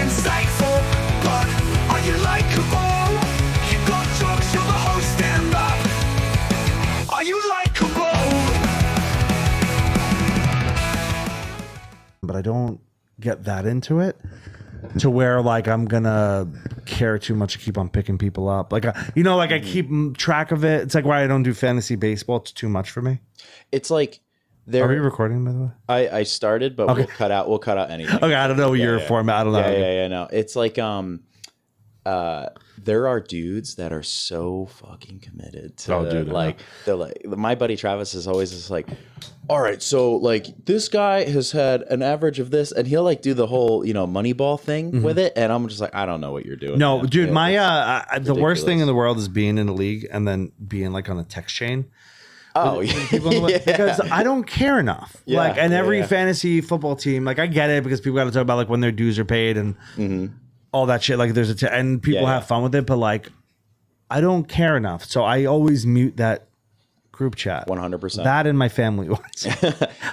insightful, but are you likable? You got jokes, you're the host, stand up. Are you likable? But I don't get that into it to where like I'm gonna care too much to keep on picking people up. Like, like I keep track of it. It's like why I don't do fantasy baseball. It's too much for me. It's like there. Are we recording, by the way? I started, but Okay. we'll cut out anything. Okay, I don't know your format. I don't know. Yeah. No, it's like there are dudes that are so fucking committed to they're like my buddy Travis is always just like, all right, so like this guy has had an average of this, and he'll like do the whole Moneyball thing with it, and I'm just like, I don't know what you're doing. No, man. dude, Yeah, the worst thing in the world is being in a league and then being like on a text chain. Oh, Because I don't care enough. Yeah, like, and every yeah. fantasy football team, like I get it because people got to talk about like when their dues are paid and all that shit. Like there's and people have fun with it, but like I don't care enough. So I always mute that group chat. 100%. That and my family ones.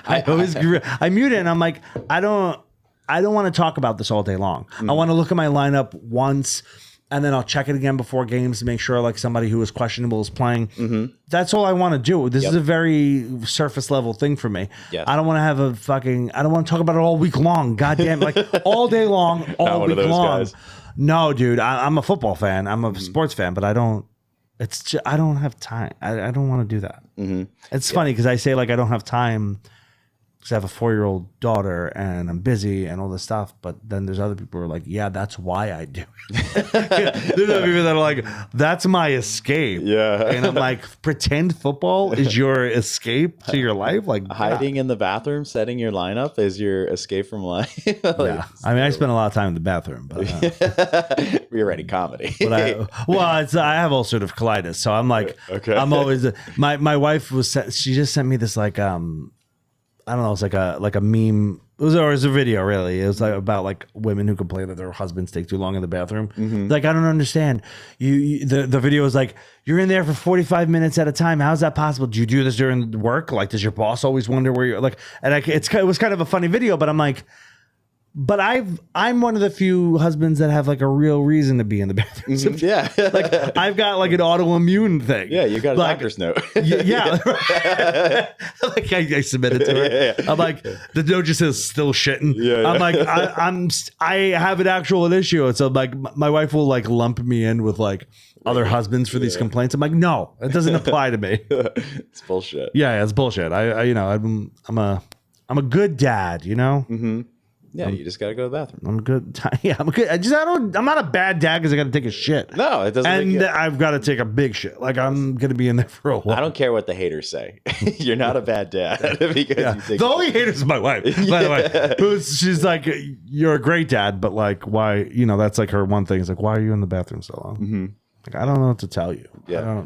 I mute it and I'm like, I don't want to talk about this all day long. I want to look at my lineup once. And then I'll check it again before games to make sure like somebody who is questionable is playing. That's all I want to do. This is a very surface level thing for me. Yes. I don't want to have I don't want to talk about it all week long. Goddamn, like all day long, all week long. Guys. No, dude, I'm a football fan. I'm a sports fan, but I don't have time. I don't want to do that. It's funny because I say like I don't have time because I have a 4-year-old daughter and I'm busy and all this stuff. But then there's other people who are like, yeah, that's why I do it. There's other people that are like, that's my escape. Yeah. And I'm like, pretend football is your escape to your life? Like hiding in the bathroom, setting your lineup is your escape from life. Yeah. I mean, I spend a lot of time in the bathroom, but you're writing comedy. But I have ulcerative colitis, so I'm like, Okay. I'm always my wife she just sent me this like I don't know, it's like a meme. It was a video really. It was like about like women who complain that their husbands take too long in the bathroom. Like I don't understand. The video is like you're in there for 45 minutes at a time. How's that possible? Do you do this during work? Like does your boss always wonder where you're like? And it was kind of a funny video, but I'm like. But I'm one of the few husbands that have like a real reason to be in the bathroom. Yeah. Like I've got like an autoimmune thing. Yeah, you got a like, doctor's note. Yeah. Like I submitted to it. I'm like, the note just says still shitting. Yeah. I'm like, I have an actual issue. So like my wife will like lump me in with like other husbands for these complaints. I'm like, no, it doesn't apply to me. It's bullshit. Yeah, it's bullshit. I'm a good dad, Yeah, you just got to go to the bathroom. I'm good. Yeah, I'm good. I'm not a bad dad because I got to take a shit. No, it doesn't. And I've got to take a big shit. Like I'm going to be in there for a while. I don't care what the haters say. You're not a bad dad because you take. The only hater is my wife, by the way. She's like, you're a great dad, but like, why? That's like her one thing. Is like, why are you in the bathroom so long? Like, I don't know what to tell you. Yeah.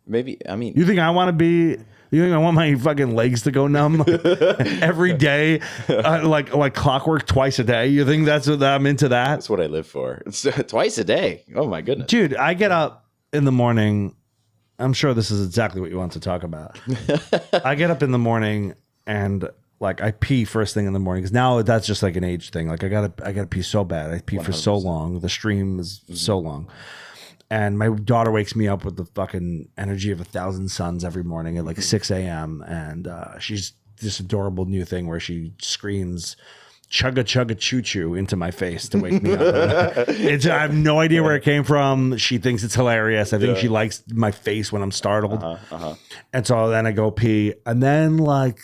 Maybe. I mean, you think I want to be? You think I want my fucking legs to go numb every day, like clockwork twice a day? You think that's what I'm into that? That's what I live for. It's twice a day. Oh my goodness, dude! I get up in the morning. I'm sure this is exactly what you want to talk about. I get up in the morning and like I pee first thing in the morning because now that's just like an age thing. Like I gotta pee so bad. I pee 100%. For so long. The stream is so long. And my daughter wakes me up with the fucking energy of 1,000 suns every morning at like 6 a.m. And she's this adorable new thing where she screams chugga chugga choo choo into my face to wake me up. I have no idea where it came from. She thinks it's hilarious. I think she likes my face when I'm startled. And so then I go pee. And then like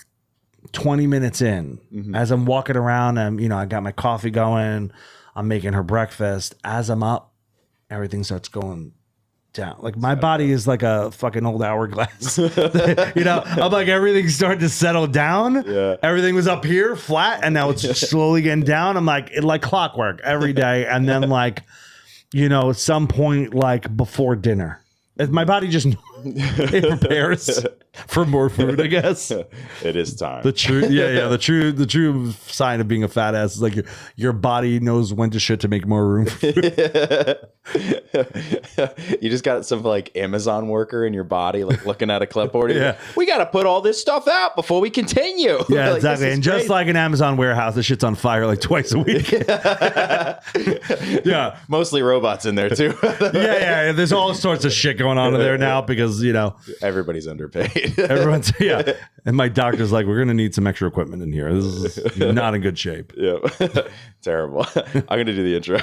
20 minutes in, as I'm walking around, I got my coffee going. I'm making her breakfast. As I'm up, everything starts going down. Like my body is like a fucking old hourglass. I'm like everything's starting to settle down. Yeah. Everything was up here flat and now it's slowly getting down. I'm like like clockwork every day. And then like, at some point like before dinner, my body just It prepares for more food, I guess. It is time. The true sign of being a fat ass is like your body knows when to shit to make more room. You just got some like Amazon worker in your body, like looking at a clipboard. Yeah. We got to put all this stuff out before we continue. Yeah, Like, exactly. And just crazy. like an Amazon warehouse, the shit's on fire like twice a week. Yeah. Mostly robots in there too. Yeah. There's all sorts of shit going on in there now because, Everybody's underpaid. everyone's, yeah. And my doctor's like, we're going to need some extra equipment in here. This is not in good shape. Yeah. Terrible. I'm going to do the intro.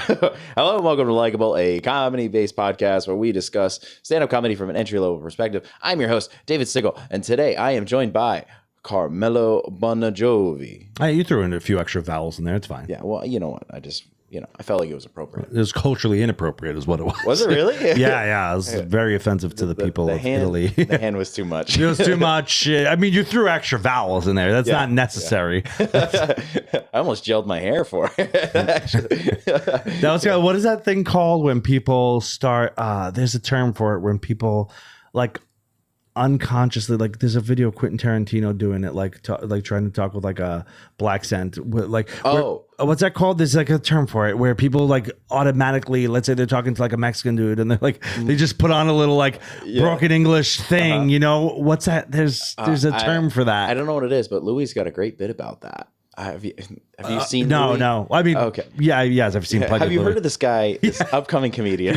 Hello and welcome to Likeable, a comedy-based podcast where we discuss stand-up comedy from an entry-level perspective. I'm your host, David Stickle, and today I am joined by Carmelo Bongiovi. Hey, you threw in a few extra vowels in there. It's fine. Yeah, well, you know what? I felt like it was appropriate. It was culturally inappropriate is what it was. Was it really? Yeah. It was very offensive to the people of Italy. The hand was too much. It was too much. I mean, you threw extra vowels in there. That's not necessary. I almost gelled my hair for it. That was what is that thing called when people start? There's a term for it when people like unconsciously, like there's a video of Quentin Tarantino doing it, like trying to talk with like a black accent, like what's that called? There's like a term for it where people like automatically, let's say they're talking to like a Mexican dude and they're like they just put on a little like broken English thing, what's that? There's a term for that. I don't know what it is, but Louis got a great bit about that. Have you seen? No, Louis? no. I mean, okay. Yes, I've seen. Have you heard of this guy, this upcoming comedian?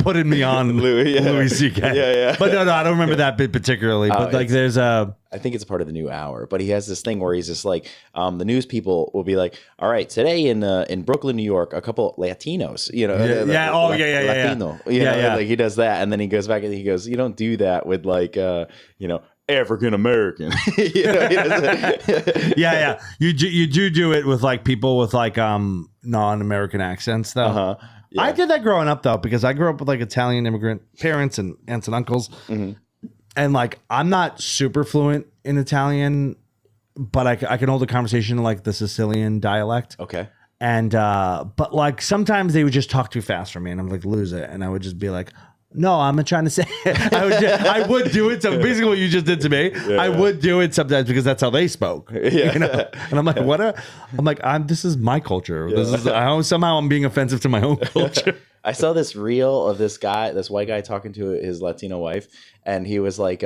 Putting me on Louis C.K. Yeah. But no, I don't remember that bit particularly. But like, there's a. I think it's a part of the new hour, but he has this thing where he's just like, the news people will be like, all right, today in Brooklyn, New York, a couple Latinos, Latino, like he does that, and then he goes back and he goes, you don't do that with like, African American. Yeah. You do it with like people with like non-American accents though. Yeah. I did that growing up though because I grew up with like Italian immigrant parents and aunts and uncles, and like I'm not super fluent in Italian, but I can hold a conversation in like the Sicilian dialect. Okay. And but like sometimes they would just talk too fast for me, and I'm like lose it, and I would just be like. No, I'm not trying to say I would do it. So basically what you just did to me, I would do it sometimes because that's how they spoke. And I'm like, this is my culture. Yeah. Somehow I'm being offensive to my own culture. I saw this reel of this white guy talking to his Latino wife, and he was like,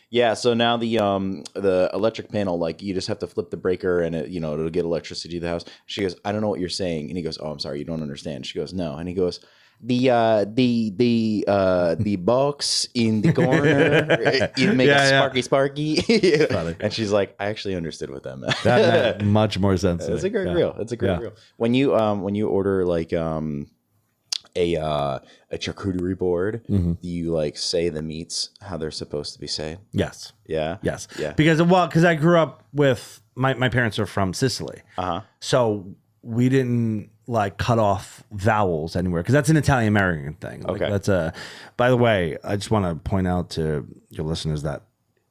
yeah, so now the electric panel, like you just have to flip the breaker and it, it'll get electricity to the house. She goes, I don't know what you're saying. And he goes, oh, I'm sorry, you don't understand. She goes, no. And he goes, the box in the corner, you make a sparky. And she's like, I actually understood what that meant. That made much more sense. It's a great reel. It's a great reel. When you order like a charcuterie board, do you like say the meats how they're supposed to be said? Yes. Yeah. Yes. Yeah. Because I grew up with my parents are from Sicily. So we didn't like cut off vowels anywhere because that's an Italian American thing. Like, okay. By the way, I just want to point out to your listeners that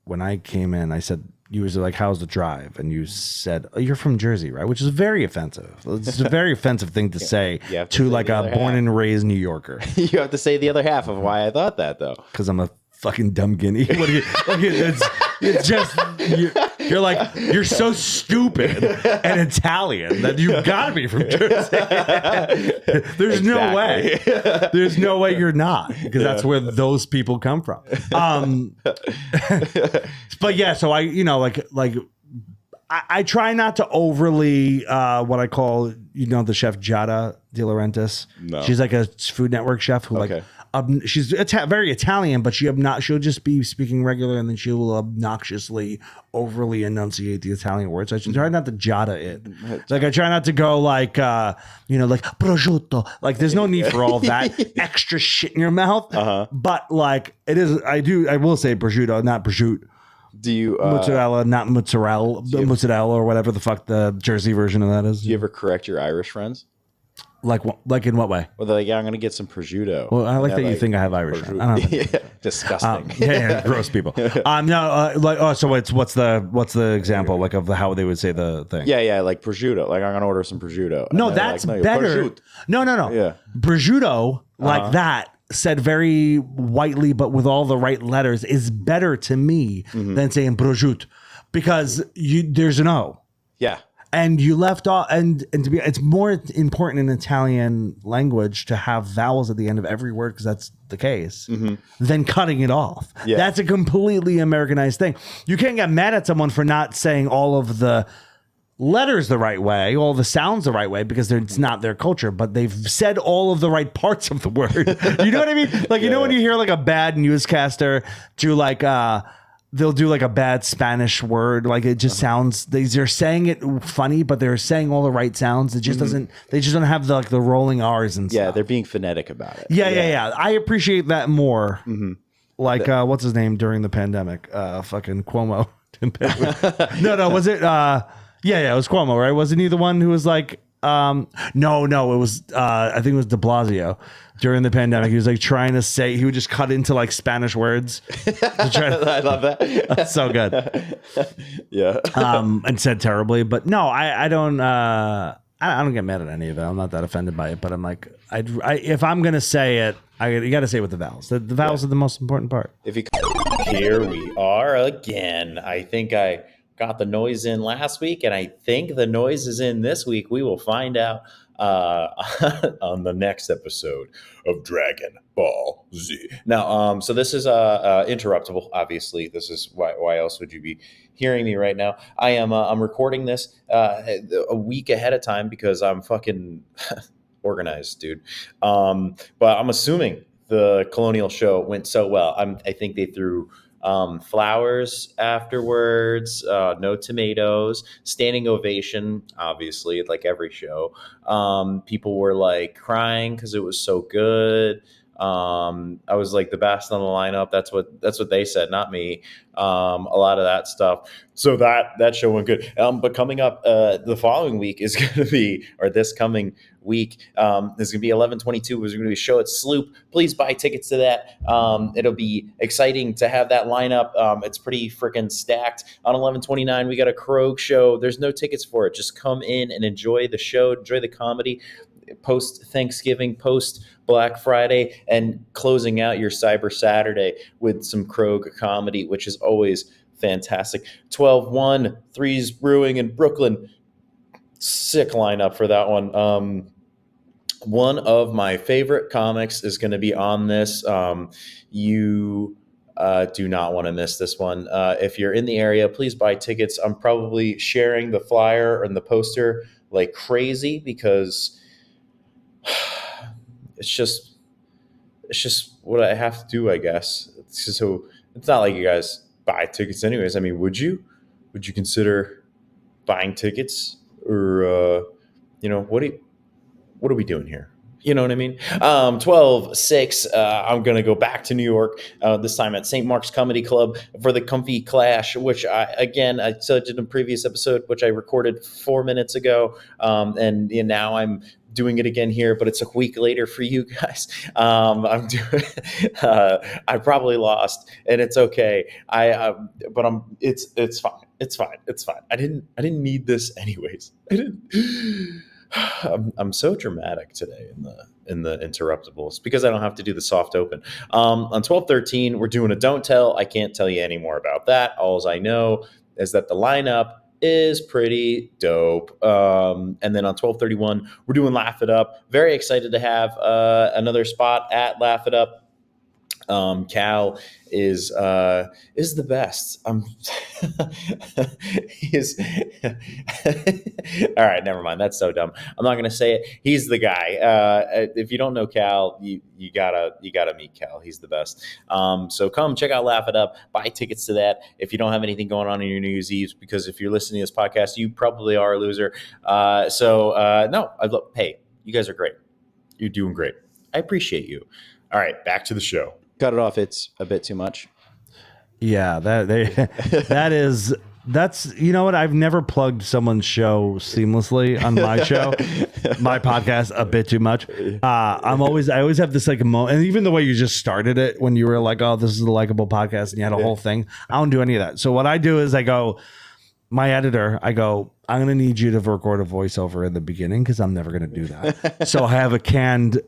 when I came in, I said, you was like, how's the drive? And you said, oh, you're from Jersey, right? Which is very offensive. It's a very offensive thing to say to like a born and raised New Yorker. You have to say the other half of why I thought that though. Because I'm a fucking dumb guinea. What do you? It's just you're like you're so stupid and Italian that you gotta be from Jersey. There's no way. There's no way you're not because that's where those people come from. But yeah, so I try not to overly what I call the chef Giada De Laurentiis. No. She's like a Food Network chef who like. She's very Italian, but she'll just be speaking regular, and then she will obnoxiously overly enunciate the Italian words. So I try not to Giada it. Like I try not to go like like prosciutto. Like there's no need for all that extra shit in your mouth. But like it is, I will say prosciutto, not prosciutto. Do you mozzarella, not mozzarella, mozzarella or whatever the fuck the Jersey version of that is? Do you ever correct your Irish friends? Like in what way? Well, they're like, yeah, I'm gonna get some prosciutto. Well, I like that you think I have Irish. I don't know. Disgusting. Gross people. So what's the example like of how they would say the thing? Yeah, like prosciutto. Like I'm gonna order some prosciutto. No, that's better. No. Yeah, prosciutto like that. said very whitely, but with all the right letters, is better to me than saying prosciutto, because there's an O. Yeah. And you left off, and to be, it's more important in Italian language to have vowels at the end of every word, because that's the case, than cutting it off. Yeah. That's a completely Americanized thing. You can't get mad at someone for not saying all of the letters the right way, all the sounds the right way, because it's not their culture, but they've said all of the right parts of the word. You know what I mean? Like, you know, when you hear like a bad newscaster do like, they'll do like a bad Spanish word. Like it just sounds, they're saying it funny, but they're saying all the right sounds. It just doesn't, they just don't have the, like the rolling R's and stuff. Yeah. They're being phonetic about it. Yeah. I appreciate that more. Like, what's his name during the pandemic? Fucking Cuomo. No. Was it, yeah, it was Cuomo, right? Wasn't he the one who was like, no, it was, I think it was de Blasio during the pandemic. He was like trying to say, he would just cut into like Spanish words. I love that. That's so good. Yeah. And said terribly, but no, I don't get mad at any of it. I'm not that offended by it, but I'm like, if I'm going to say it, you got to say it with the vowels. The vowels are the most important part. Here we are again. I think I got the noise in last week, and I think the noise is in this week. We will find out on the next episode of Dragon Ball Z. Now, so this is interruptible. Obviously, this is why else would you be hearing me right now? I'm recording this a week ahead of time because I'm fucking organized, dude. But I'm assuming the Colonial show went so well. I think they threw flowers afterwards, no tomatoes, standing ovation, obviously, like every show. People were like crying because it was so good. I was like the best on the lineup. That's what they said, not me. A lot of that stuff. So that show went good. But coming up, the following week is going to be, or this coming week, is going to be 11/22. There's going to be a show at Sloop. Please buy tickets to that. It'll be exciting to have that lineup. It's pretty freaking stacked. On 11/29, we got a Krog show. There's no tickets for it. Just come in and enjoy the show, enjoy the comedy. Post Thanksgiving, post Black Friday, and closing out your Cyber Saturday with some Krog comedy, which is always fantastic. 12/1, Threes Brewing in Brooklyn. Sick lineup for that one. One of my favorite comics is going to be on this. You do not want to miss this one. If you're in the area, please buy tickets. I'm probably sharing the flyer and the poster like crazy because it's just what I have to do, I guess. So it's not like you guys buy tickets anyways. I mean, would you consider buying tickets, or what are we doing here? You know what I mean? 12/6, I'm going to go back to New York, this time at St. Mark's Comedy Club for the Comfy Clash, which I said in a previous episode, which I recorded 4 minutes ago. And now I'm doing it again here, but it's a week later for you guys. I probably lost, and it's okay. But it's fine. It's fine. I didn't need this anyways. I'm so dramatic today in the interruptibles because I don't have to do the soft open. On 12/13, we're doing a don't tell. I can't tell you any more about that. All I know is that the lineup is pretty dope. And then on 12/31, we're doing Laugh It Up. Very excited to have another spot at Laugh It Up. Cal is the best. He is. All right, never mind. That's so dumb. I'm not gonna say it. He's the guy. If you don't know Cal, you gotta meet Cal. He's the best. So come check out Laugh It Up. Buy tickets to that. If you don't have anything going on in your New Year's Eve, because if you're listening to this podcast, you probably are a loser. No, hey, you guys are great. You're doing great. I appreciate you. All right, back to the show. Cut it off. It's a bit too much. Yeah, that's you know what? I've never plugged someone's show seamlessly on my show, my podcast, a bit too much. I always have this like a moment, and even the way you just started it when you were like, "Oh, this is the Likable podcast," and you had a whole thing. I don't do any of that. So what I do is I go, my editor, I go, I'm going to need you to record a voiceover in the beginning because I'm never going to do that. So I have a canned,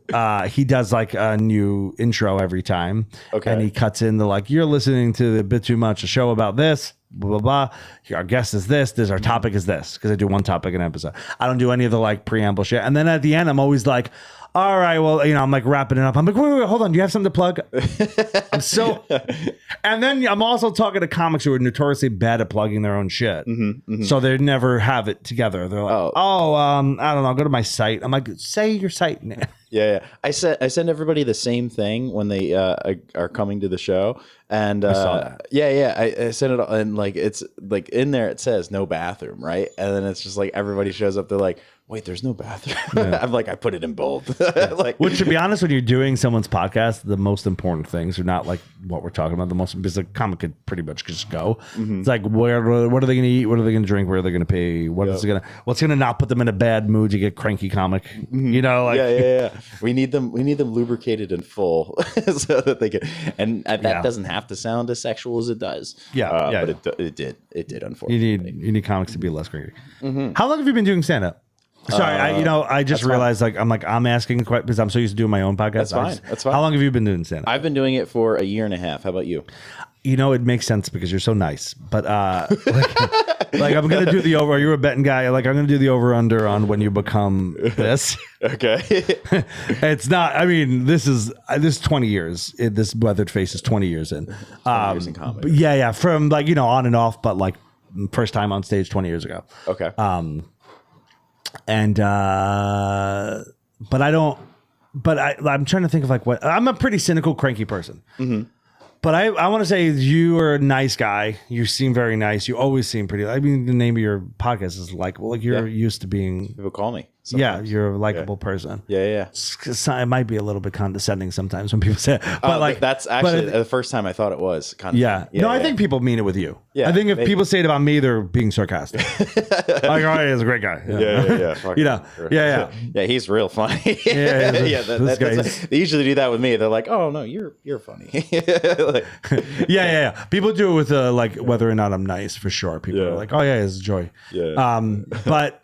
he does like a new intro every time. Okay. And he cuts in the like, you're listening to a bit too much, a show about this, blah, blah, blah. Our guest is this. Our topic is this. Because I do one topic an episode. I don't do any of the like preamble shit. And then at the end, I'm always like, all right, well, I'm like wrapping it up. I'm like, wait, hold on. Do you have something to plug? And then I'm also talking to comics who are notoriously bad at plugging their own shit. So they never have it together. They're like, I don't know, go to my site. I'm like, say your site name. Yeah. I send everybody the same thing when they are coming to the show. And I saw that. I sent it, and like it's like in there it says no bathroom, right? And then it's just like everybody shows up. They're like, wait, there's no bathroom. I'm like, I put it in bold. Like, which, to be honest, when you're doing someone's podcast, the most important things are not like what we're talking about. The most, because a comic could pretty much just go. It's like, what are they going to eat? What are they going to drink? Where are they going to pay? What's going to not put them in a bad mood to get cranky comic? Like, yeah. We need them lubricated and full so that they can. And that doesn't have to sound as sexual as it does. But it did. Unfortunately, you need comics to be less cranky. How long have you been doing stand up? Sorry, I just realized I'm asking quite because I'm so used to doing my own podcast. That's fine. How long have you been doing stand up? I've been doing it for a year and a half. How about you? It makes sense because you're so nice. But like I'm gonna do the over. You're a betting guy. Like I'm gonna do the over under on when you become this. Okay. It's not. I mean, this is 20 years. This weathered face is 20 years in. 20 years in comedy. But yeah. From like on and off, but like first time on stage 20 years ago. Okay. And but I'm trying to think of like what I'm a pretty cynical, cranky person. But I want to say you are a nice guy. You seem very nice. You always seem pretty. I mean, the name of your podcast is Likable. Like you're used to being. People call me. Sometimes. Yeah, you're a likable person. Yeah. It might be a little bit condescending sometimes when people say it. But that's actually the first time I thought it was condescending. Yeah. I think people mean it with you. Yeah, I think if people say it about me, they're being sarcastic. Like, oh, he's a great guy. Yeah. Yeah, he's real funny. They usually do that with me. They're like, oh no, you're funny. Like, yeah. People do it with like whether or not I'm nice for sure. People are like, oh yeah, it's a joy. Yeah. But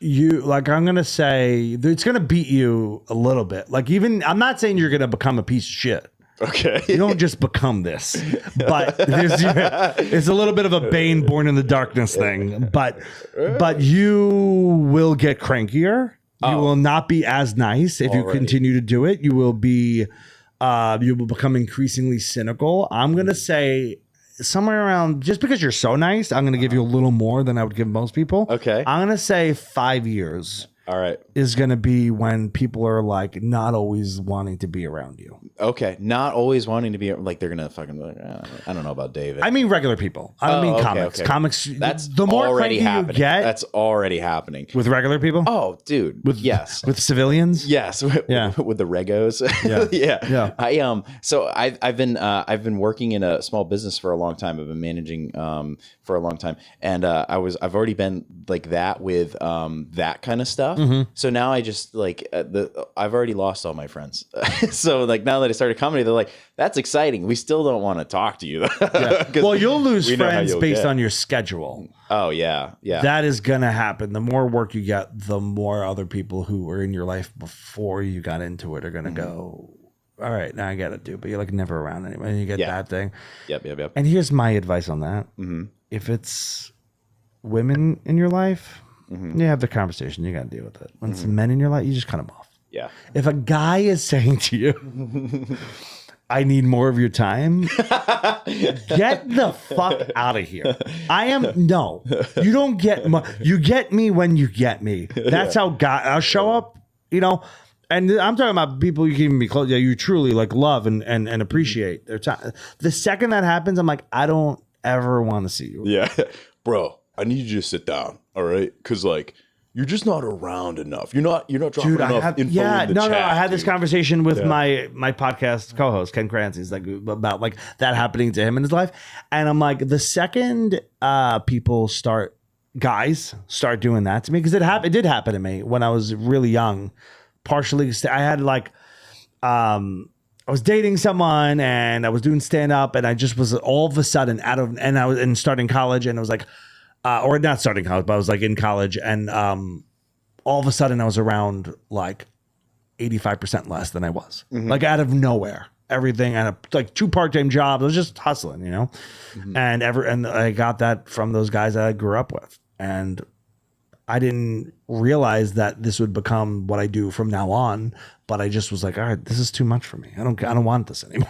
you like, I'm gonna say it's gonna beat you a little bit. Like I'm not saying you're gonna become a piece of shit. Okay. You don't just become this, but it's a little bit of a Bane born in the darkness thing. But you will get crankier. You will not be as nice if you continue to do it. You will become increasingly cynical. I'm gonna say somewhere around, just because you're so nice, I'm gonna give you a little more than I would give most people. Okay. I'm gonna say 5 years. All right. Is going to be when people are like not always wanting to be around you. Okay. Not always wanting to be like, they're going to fucking, I don't know about David. I mean, regular people. I don't mean comics. Okay. Comics. That's the more already happening. You get That's already happening. with regular people. Oh, dude. Yes. With civilians. Yes. With the regos. Yeah. So I've been working in a small business for a long time. I've been managing for a long time. And I've already been like that with that kind of stuff. So now I just like I've already lost all my friends. So like now that I started comedy, they're like, that's exciting. We still don't want to talk to you. Well, you'll lose friends based on your schedule. Oh yeah. That is gonna happen. The more work you get, the more other people who were in your life before you got into it are gonna go, all right, now I got to do, but you're like never around anymore. And you get that thing. Yep. And here's my advice on that. If it's women in your life, you have the conversation. You got to deal with it. When it's men in your life, you just cut them off. Yeah. If a guy is saying to you, I need more of your time, get the fuck out of here. You don't get you get me when you get me. That's how I'll show up, and I'm talking about people you can even be close. Yeah, you truly like love and appreciate their time. The second that happens, I'm like, I don't ever want to see you. Yeah. Bro, I need you to sit down. All right. Cause like, you're just not around enough. You're not dropping enough info in the chat. I had this conversation with my podcast co-host, Ken Crancy's, like about like that happening to him in his life. And I'm like, the second guys start doing that to me, because it did happen to me when I was really young. Partially, I had like, I was dating someone and I was doing stand up, and I just was all of a sudden and starting college, and it was like, or not starting college, but I was like in college, and all of a sudden I was around like 85% less than I was, like out of nowhere. Everything and like 2 part-time jobs. I was just hustling, and I got that from those guys that I grew up with, and I didn't realize that this would become what I do from now on. But I just was like, all right, this is too much for me. I don't want this anymore.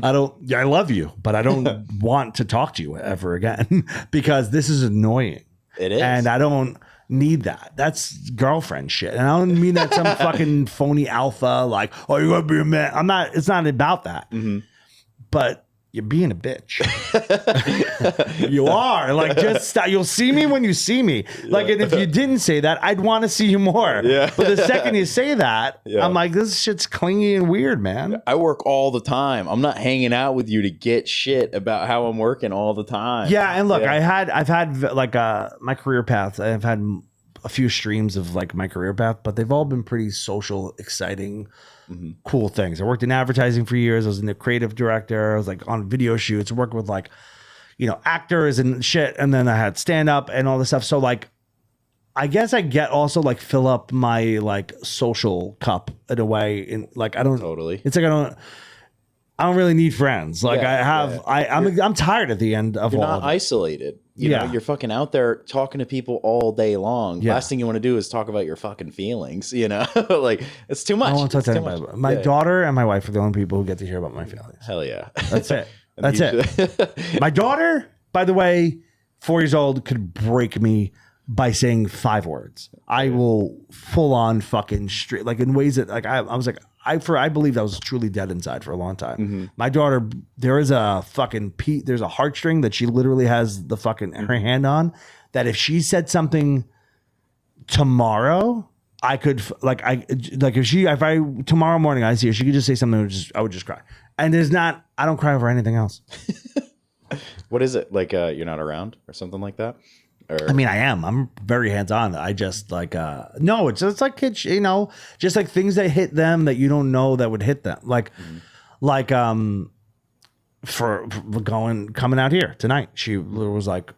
I love you, but I don't want to talk to you ever again because this is annoying. It is, and I don't need that. That's girlfriend shit. And I don't mean that some fucking phony alpha, like, oh, you gotta be a man. I'm not, it's not about that. But you're being a bitch. You are. Like, just stop. You'll see me when you see me. Like, and if you didn't say that, I'd want to see you more. Yeah. But the second you say that, I'm like, this shit's clingy and weird, man. I work all the time. I'm not hanging out with you to get shit about how I'm working all the time. Yeah, and look, I've had like my career path. I've had a few streams of like my career path, but they've all been pretty social, exciting, cool things. I worked in advertising for years. I was a creative director. I was like on video shoots, working with like, actors and shit. And then I had stand up and all this stuff. So like, I guess I get also like fill up my like social cup in a way. And like, I don't totally. It's like I don't really need friends. Like I'm tired at the end of you're all not of it. Isolated. You know, you're fucking out there talking to people all day long. Last thing you want to do is talk about your fucking feelings, like it's too much. I don't want to talk to anybody. My daughter and my wife are the only people who get to hear about my feelings. Hell yeah. That's it. That's it. My daughter, by the way, 4 years old, could break me by saying 5 words. I will full on fucking straight, like in ways that like I was like, I believe I was truly dead inside for a long time. My daughter, there is a fucking there's a heartstring that she literally has the fucking her hand on, that if she said something tomorrow, I could if I tomorrow morning I see her, she could just say something, I would just cry. And I don't cry over anything else. What is it? Like you're not around or something like that? Or... I mean, I am. I'm very hands-on. I just like no, it's like kids, just like things that hit them that you don't know that would hit them. Like for coming out here tonight, she was like,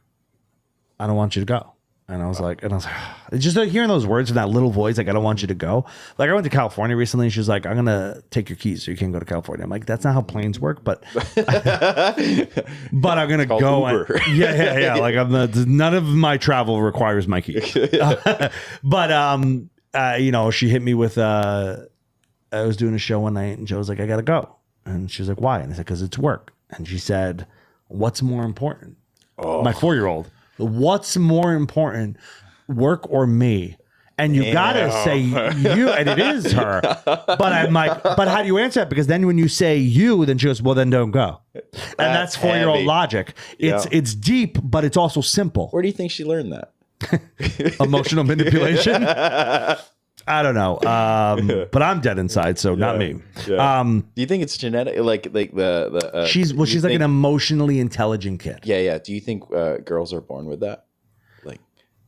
I don't want you to go. And I was like, it's just like hearing those words in that little voice, like, I don't want you to go. Like, I went to California recently, and she was like, I'm going to take your keys so you can't go to California. I'm like, that's not how planes work, but I'm going to go. Yeah. Like, none of my travel requires my keys. But, she hit me with, I was doing a show one night, and Joe was like, I got to go. And she was like, why? And I said, because it's work. And she said, what's more important? My 4-year-old. What's more important, work or me? And you gotta say you, and it is her. But I'm like, but how do you answer that? Because then when you say you, then she goes, well, then don't go. And that's 4-year-old logic. It's deep, but it's also simple. Where do you think she learned that? Emotional manipulation. I don't know, but I'm dead inside, so not me. Yeah. Do you think it's genetic? Like the she's like an emotionally intelligent kid. Yeah. Do you think girls are born with that? Like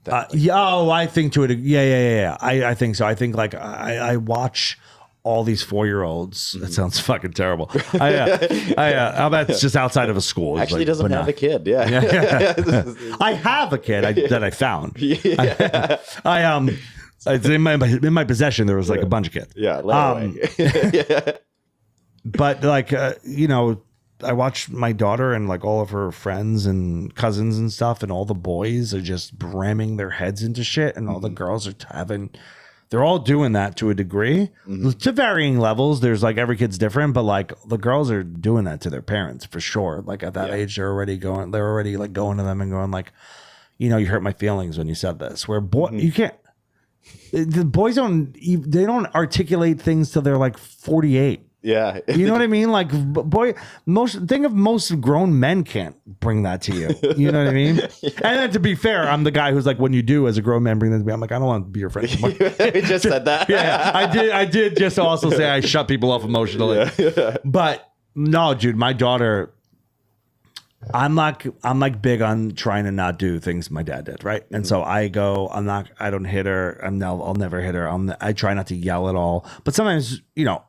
that? I think to it. Yeah. I think so. I think like I watch all these 4-year-olds. That sounds fucking terrible. That's just outside of a school. Actually, like, doesn't have a kid. Yeah. I have a kid that I found. It's in my possession. There was like a bunch of kids. Yeah. But like, I watch my daughter and like all of her friends and cousins and stuff, and all the boys are just ramming their heads into shit, and all the girls are they're all doing that to a degree, to varying levels. There's like every kid's different, but like the girls are doing that to their parents for sure. Like at that age, they're already like going to them and going like, you hurt my feelings when you said this. Where you can't. The boys don't articulate things till they're like 48. Yeah. You know what I mean? Like most grown men can't bring that to you. You know what I mean? And then to be fair, I'm the guy who's like, when you do as a grown man bring that to me, I'm like, I don't want to be your friend anymore. We just said that. Yeah. I did just also say I shut people off emotionally. Yeah. But no, dude, my daughter, I'm like big on trying to not do things my dad did, right? And so I don't hit her. I'll never hit her. I try not to yell at all. But sometimes,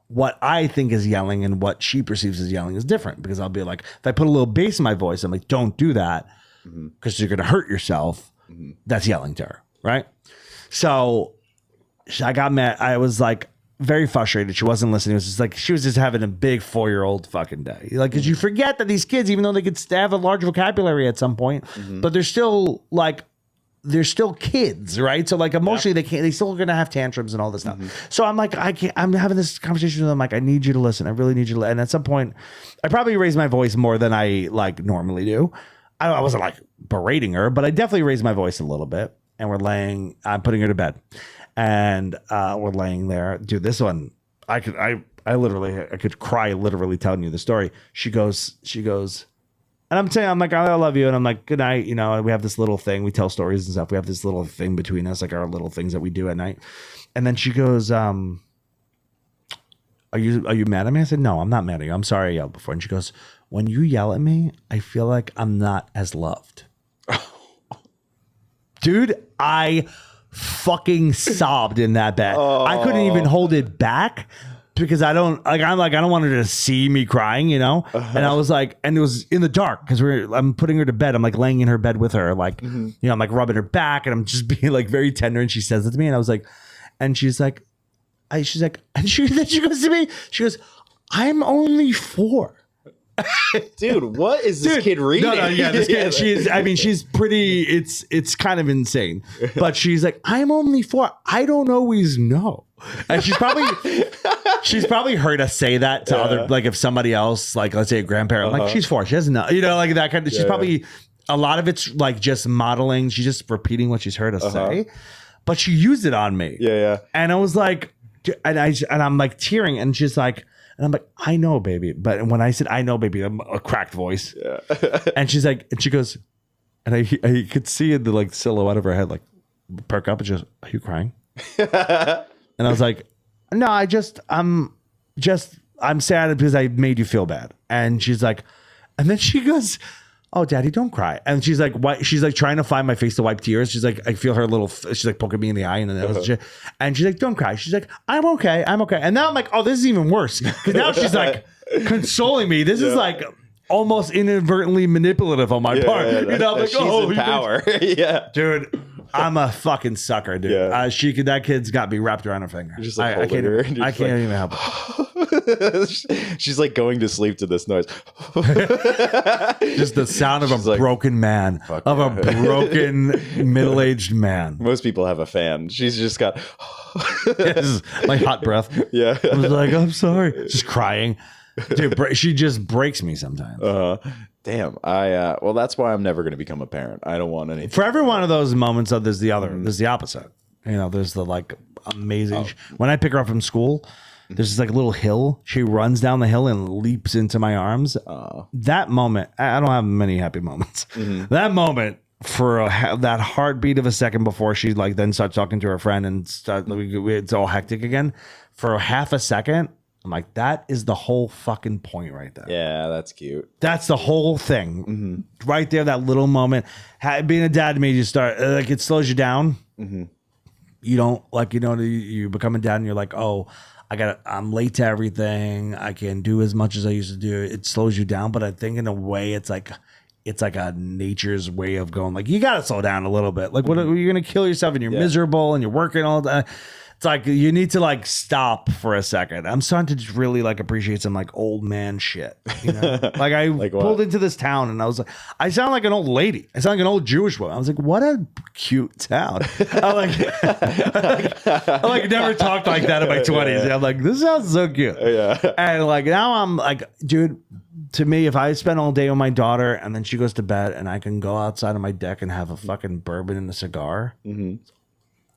what I think is yelling and what she perceives as yelling is different, because I'll be like, if I put a little bass in my voice, I'm like, don't do that. because you're going to hurt yourself. That's yelling to her, right? So I got mad. I was like very frustrated. She wasn't listening. It was just like she was just having a big 4-year-old fucking day. Like, because you forget that these kids, even though they could have a large vocabulary at some point, but they're still like, they're still kids, right? So like emotionally, they still gonna have tantrums and all this stuff. So I'm like, I'm having this conversation with them. Like, I need you to listen. I really need you to listen. And at some point, I probably raised my voice more than I like normally do. I wasn't like berating her, but I definitely raised my voice a little bit. And I'm putting her to bed, and we're laying there. Dude, this one, I could cry literally telling you the story. She goes. And I'm like, I love you. And I'm like, good night. You know, we have this little thing. We tell stories and stuff. We have this little thing between us, like our little things that we do at night. And then she goes, are you mad at me? I said, no, I'm not mad at you. I'm sorry I yelled before. And she goes, when you yell at me, I feel like I'm not as loved. Dude, I fucking sobbed in that bed. I couldn't even hold it back. Because I don't want her to see me crying, you know? And I was like, and it was in the dark because I'm putting her to bed. I'm like laying in her bed with her, like, you know, I'm like rubbing her back and I'm just being like very tender. And she says it to me. And I was like, and she's like, then she goes to me, she goes, I'm only 4. Dude, what is this kid reading? No, yeah, this kid, she's pretty, it's kind of insane. But she's like, I'm only 4. I don't always know. And she's probably heard us say that to other, like if somebody else, like let's say a grandparent, like she's 4, she doesn't know, you know, like that kind of, she's probably, a lot of it's like just modeling. She's just repeating what she's heard us say, but she used it on me. Yeah. And I was like, and I'm like tearing, and she's like, and I'm like, I know, baby. But when I said, I know, baby, I'm a cracked voice. Yeah. And she's like, and she goes, and I could see in the like silhouette of her head, like perk up, and she goes, are you crying? And I was like, no, I'm sad because I made you feel bad. And she's like, and then she goes, oh, daddy, don't cry. And she's like, why? She's like trying to find my face to wipe tears. She's like, I feel her little, she's like poking me in the eye. And then and she's like, don't cry. She's like, I'm okay. And now I'm like, oh, this is even worse. Because now she's like consoling me. This is like almost inadvertently manipulative on my part. You know, I'm like, she's in power. Yeah. Dude. I'm a fucking sucker, dude. Yeah. That kid's got me wrapped around her finger. Just like I can't even help it. She's like going to sleep to this noise. Just the sound of a broken man, of a broken middle-aged man. Most people have a fan. She's just got like hot breath. Yeah. I was like, I'm sorry. Just crying. Dude, she just breaks me sometimes. Damn. Well, that's why I'm never going to become a parent. I don't want anything. For every one of those moments, there's the other. There's the opposite. You know, there's the like amazing. When I pick her up from school, there's this like little hill. She runs down the hill and leaps into my arms. That moment, I don't have many happy moments. That moment, for that heartbeat of a second before she like then starts talking to her friend and it's all hectic again. For half a second, I'm like, that is the whole fucking point right there. Yeah, that's cute. That's the whole thing. Right there, that little moment. Being a dad made you start, like, it slows you down. You don't, like, you know, you become a dad and you're like, oh, I'm late to everything. I can't do as much as I used to do. It slows you down. But I think in a way, it's like a nature's way of going, like, you got to slow down a little bit. Like, what, you're going to kill yourself and you're miserable and you're working all the time. It's like you need to like stop for a second. I'm starting to just really like appreciate some like old man shit. You know, like I pulled into this town and I was like, I sound like an old lady. I sound like an old Jewish woman. I was like, what a cute town. I never talked like that in my 20s. I'm like, this sounds so cute. Yeah. And like now I'm like, dude. To me, if I spend all day with my daughter and then she goes to bed and I can go outside on my deck and have a fucking bourbon and a cigar.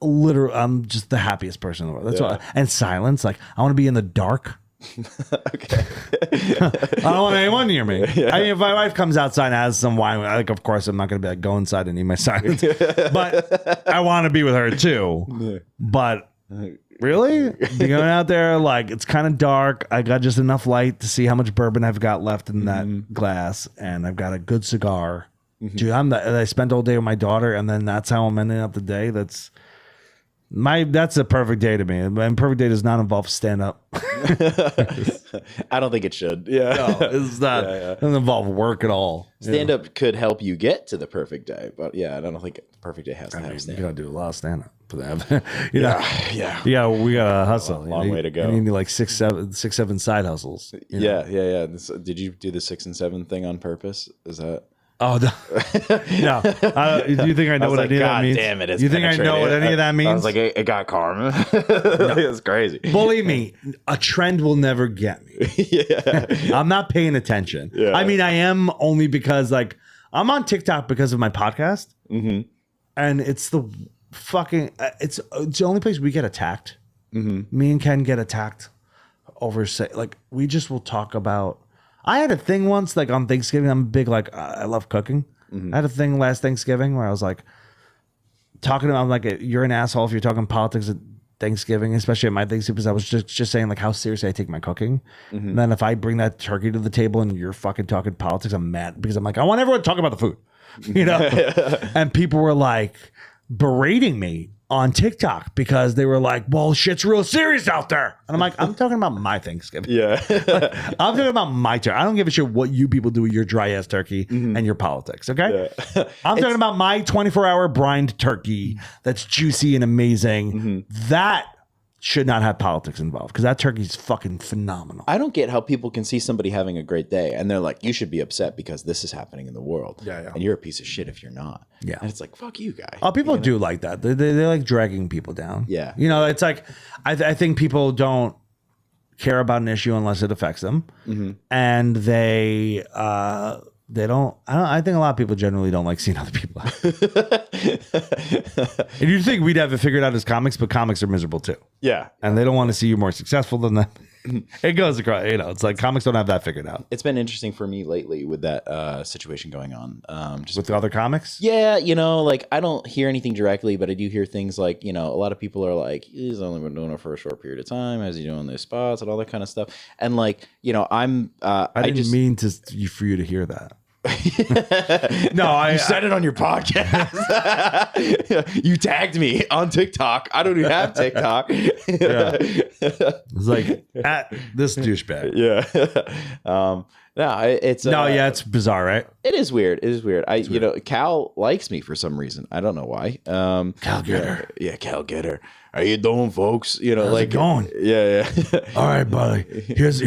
Literally, I'm just the happiest person in the world. That's why. And silence. Like, I want to be in the dark. Okay. I don't want anyone near me. Yeah. I mean, if my wife comes outside and has some wine, like, of course, I'm not going to be like, go inside and need my silence. But I want to be with her too. Yeah. But really, going out there, like, it's kind of dark. I got just enough light to see how much bourbon I've got left in that glass, and I've got a good cigar. Dude, I spent all day with my daughter, and then that's how I'm ending up the day. That's a perfect day to me. And perfect day does not involve stand up. I don't think it should. Yeah. No, it's not. It doesn't involve work at all. Stand up could help you get to the perfect day, but yeah, I don't think the perfect day has to have You stand gotta up. do a lot of stand up for that. You know, Yeah. yeah, we gotta hustle. Long way to go. You need like six, seven side hustles. You know? Yeah. Did you do the 6 and 7 thing on purpose? Is that? Oh no! No. Do you think I know what any of that means? Damn it! You think I know what any of that means? I was like, it got karma. It's crazy. Believe me, a trend will never get me. Yeah. I'm not paying attention. Yeah. I mean, I am only because like I'm on TikTok because of my podcast, and it's the fucking it's the only place we get attacked. Me and Ken get attacked over like we just will talk about. I had a thing once, like on Thanksgiving. I'm big, like I love cooking. I had a thing last Thanksgiving where I was like talking about, I'm like, you're an asshole if you're talking politics at Thanksgiving, especially at my Thanksgiving, because I was just saying like how seriously I take my cooking. And then if I bring that turkey to the table and you're fucking talking politics, I'm mad because I'm like, I want everyone to talk about the food, you know? And people were like berating me on TikTok because they were like, well, shit's real serious out there. And I'm like, I'm talking about my Thanksgiving. Yeah. I'm talking about my turkey. I don't give a shit what you people do with your dry ass turkey and your politics. Okay. Yeah. I'm talking about my 24-hour brined turkey that's juicy and amazing. That should not have politics involved because that turkey's fucking phenomenal. I don't get how people can see somebody having a great day and they're like, you should be upset because this is happening in the world. Yeah. And you're a piece of shit if you're not. Yeah. And it's like, fuck you, guy. Oh, people do like that. They like dragging people down. Yeah. You know, it's like, I think people don't care about an issue unless it affects them. And they don't, I think a lot of people generally don't like seeing other people out. And you'd think we'd have it figured out as comics, but comics are miserable too. Yeah. And they don't want to see you more successful than them. It goes across, you know, it's like comics don't have that figured out. It's been interesting for me lately with that situation going on. Just With the other comics? yeah, you know, like I don't hear anything directly, but I do hear things like, you know, a lot of people are like, he's only been doing it for a short period of time. How's he doing these spots and all that kind of stuff? And like, you know, I didn't mean for you to hear that. No, I said it on your podcast. You tagged me on TikTok. I don't even have TikTok. It's like at this douchebag. Yeah. It's it's bizarre, right? It is weird. It is weird. You know, Cal likes me for some reason. I don't know why. Cal Getter. Yeah, Cal Getter. How you doing, folks? You know, How's it going? Yeah. All right, buddy. Here's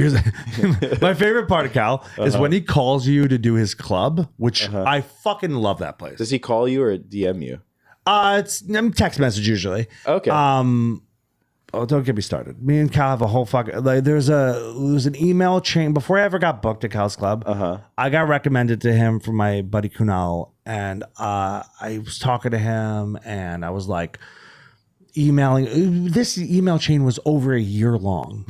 my favorite part of Cal is when he calls you to do his club, which I fucking love that place. Does he call you or DM you? It's text message usually. Okay. Oh, don't get me started. Me and Cal have a whole fucking like. There's an email chain before I ever got booked at Cal's club. I got recommended to him from my buddy Kunal, and I was talking to him, and I was like emailing. This email chain was over a year long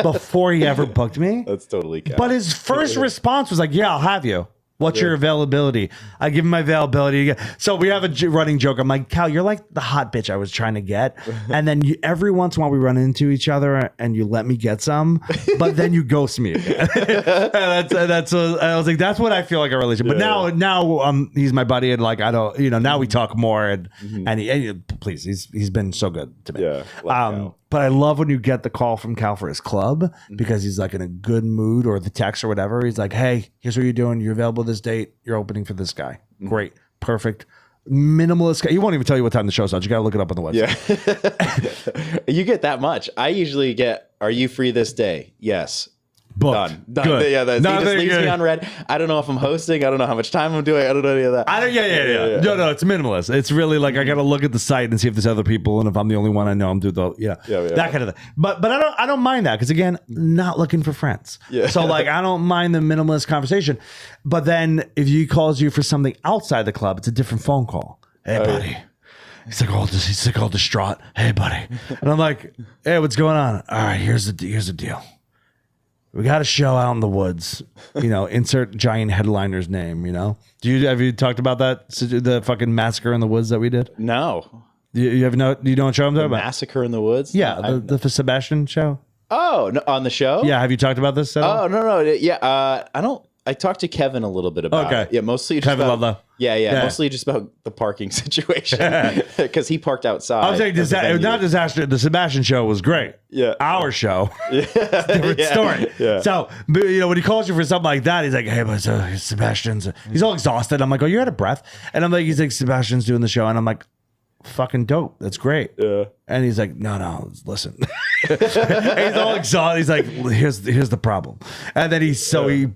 before he ever booked me. That's totally Cal. But his first response was like, "Yeah, I'll have you. What's your availability?" I give him my availability. So we have a running joke. I'm like, Cal, you're like the hot bitch I was trying to get. And then every once in a while we run into each other and you let me get some, but then you ghost me again. that's I was like, that's what I feel like a relationship. But now he's my buddy and like, I don't, you know, now we talk more and please, he's been so good to me. Yeah. But I love when you get the call from Cal for his club because he's like in a good mood, or the text or whatever. He's like, hey, here's what you're doing. You're available this date. You're opening for this guy. Great. Perfect. Minimalist guy. He won't even tell you what time the show's on. You got to look it up on the website. Yeah. You get that much. I usually get, are you free this day? Yes. Booked. Done. Good. Yeah, he just leaves me on red. I don't know if I'm hosting. I don't know how much time I'm doing. I don't know any of that. Yeah. No, it's minimalist. It's really like I got to look at the site and see if there's other people, and if I'm the only one I know, I'm doing that kind of thing. But I don't mind that because again, not looking for friends. Yeah. So like I don't mind the minimalist conversation. But then if he calls you for something outside the club, it's a different phone call. Hey, buddy. He's like all distraught. Hey, buddy. And I'm like, hey, what's going on? All right, here's the deal. We got a show out in the woods, you know, insert giant headliner's name, you know. Have you talked about that? The fucking massacre in the woods that we did? No. You have no, you don't show them about? Massacre in the Woods? Yeah, the Sebastian show. Oh, no, on the show? Yeah, have you talked about this at all? Oh, no. Yeah, I don't I talked to Kevin a little bit about it. Yeah, mostly just Kevin about, Ludlow. Yeah, mostly just about the parking situation because he parked outside. I was saying, not disaster. The Sebastian show was great. Yeah, our show, different story. Yeah. So, when he calls you for something like that, he's like, "Hey, but Sebastian's." He's all exhausted. I'm like, "Oh, you're out of breath," and I'm like, "He's like, Sebastian's doing the show," and I'm like, "Fucking dope. That's great." Yeah. And he's like, no, listen. He's all exhausted. He's like, here's the problem. And then he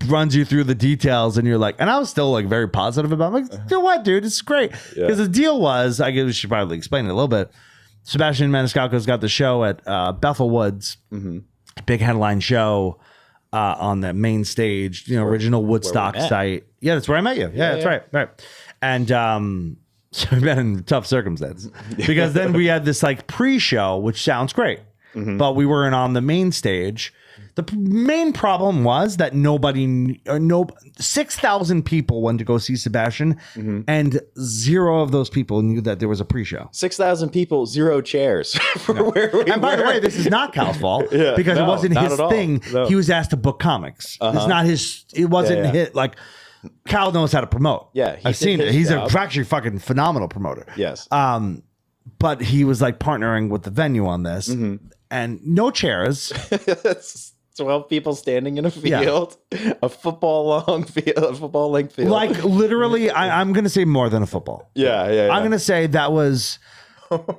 runs you through the details, and you're like, and I was still like very positive about it. I'm like, you know what, dude? It's great. Because the deal was, I guess we should probably explain it a little bit. Sebastian Maniscalco's got the show at Bethel Woods, big headline show on the main stage, original Woodstock site. Yeah, that's where I met you. Yeah, that's right. And so we've been in tough circumstances because then we had this like pre-show, which sounds great, but we weren't on the main stage. The main problem was that 6,000 people went to go see Sebastian, and 0 of those people knew that there was a pre-show. 6,000 people, 0 chairs for where we And by the way, this is not Cal's fault because it wasn't his thing. No. He was asked to book comics. It's not his. It wasn't his. Like, Cal knows how to promote. Yeah, I've seen it. He's actually fucking phenomenal promoter. Yes. But he was like partnering with the venue on this, and no chairs. 12 people standing in a field, a football length field. Like literally, I'm gonna say more than a football. Yeah. I'm gonna say that was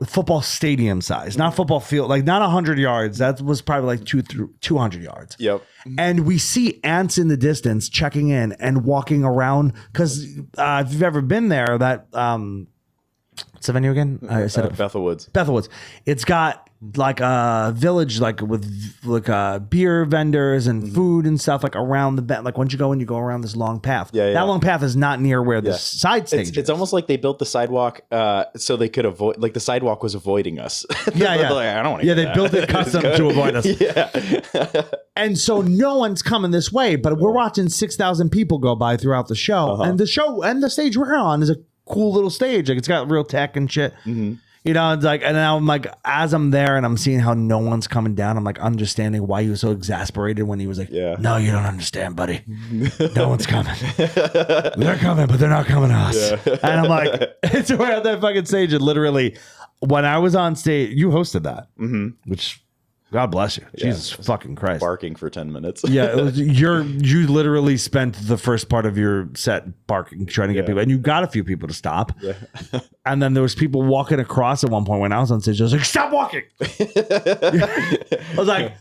football stadium size, not football field. Like not 100 yards. That was probably like 200 yards. Yep. And we see ants in the distance checking in and walking around because if you've ever been there, that what's the venue again? I said Bethel Woods. Bethel Woods. It's got like a village, like with like beer vendors and food and stuff, like around the like once you go in, you go around this long path. Yeah. That long path is not near where the side stage is. It's almost like they built the sidewalk so they could avoid, like the sidewalk was avoiding us. Yeah. Like, I don't want to. Yeah, they built it custom to avoid us. Yeah. And so no one's coming this way, but we're watching 6,000 people go by throughout the show, and the show and the stage we're on is a cool little stage. Like it's got real tech and shit. It's like, and now I'm like, as I'm there and I'm seeing how no one's coming down, I'm like understanding why he was so exasperated when he was like, no, you don't understand, buddy. No one's coming. They're coming, but they're not coming to us. Yeah. And I'm like, it's around that fucking stage. And literally, when I was on stage, you hosted that, which God bless you. Jesus fucking Christ. Barking for 10 minutes. Yeah, it was, you literally spent the first part of your set barking, trying to get people, and you got a few people to stop. Yeah. And then there was people walking across at one point when I was on stage. I was like, stop walking. I was like,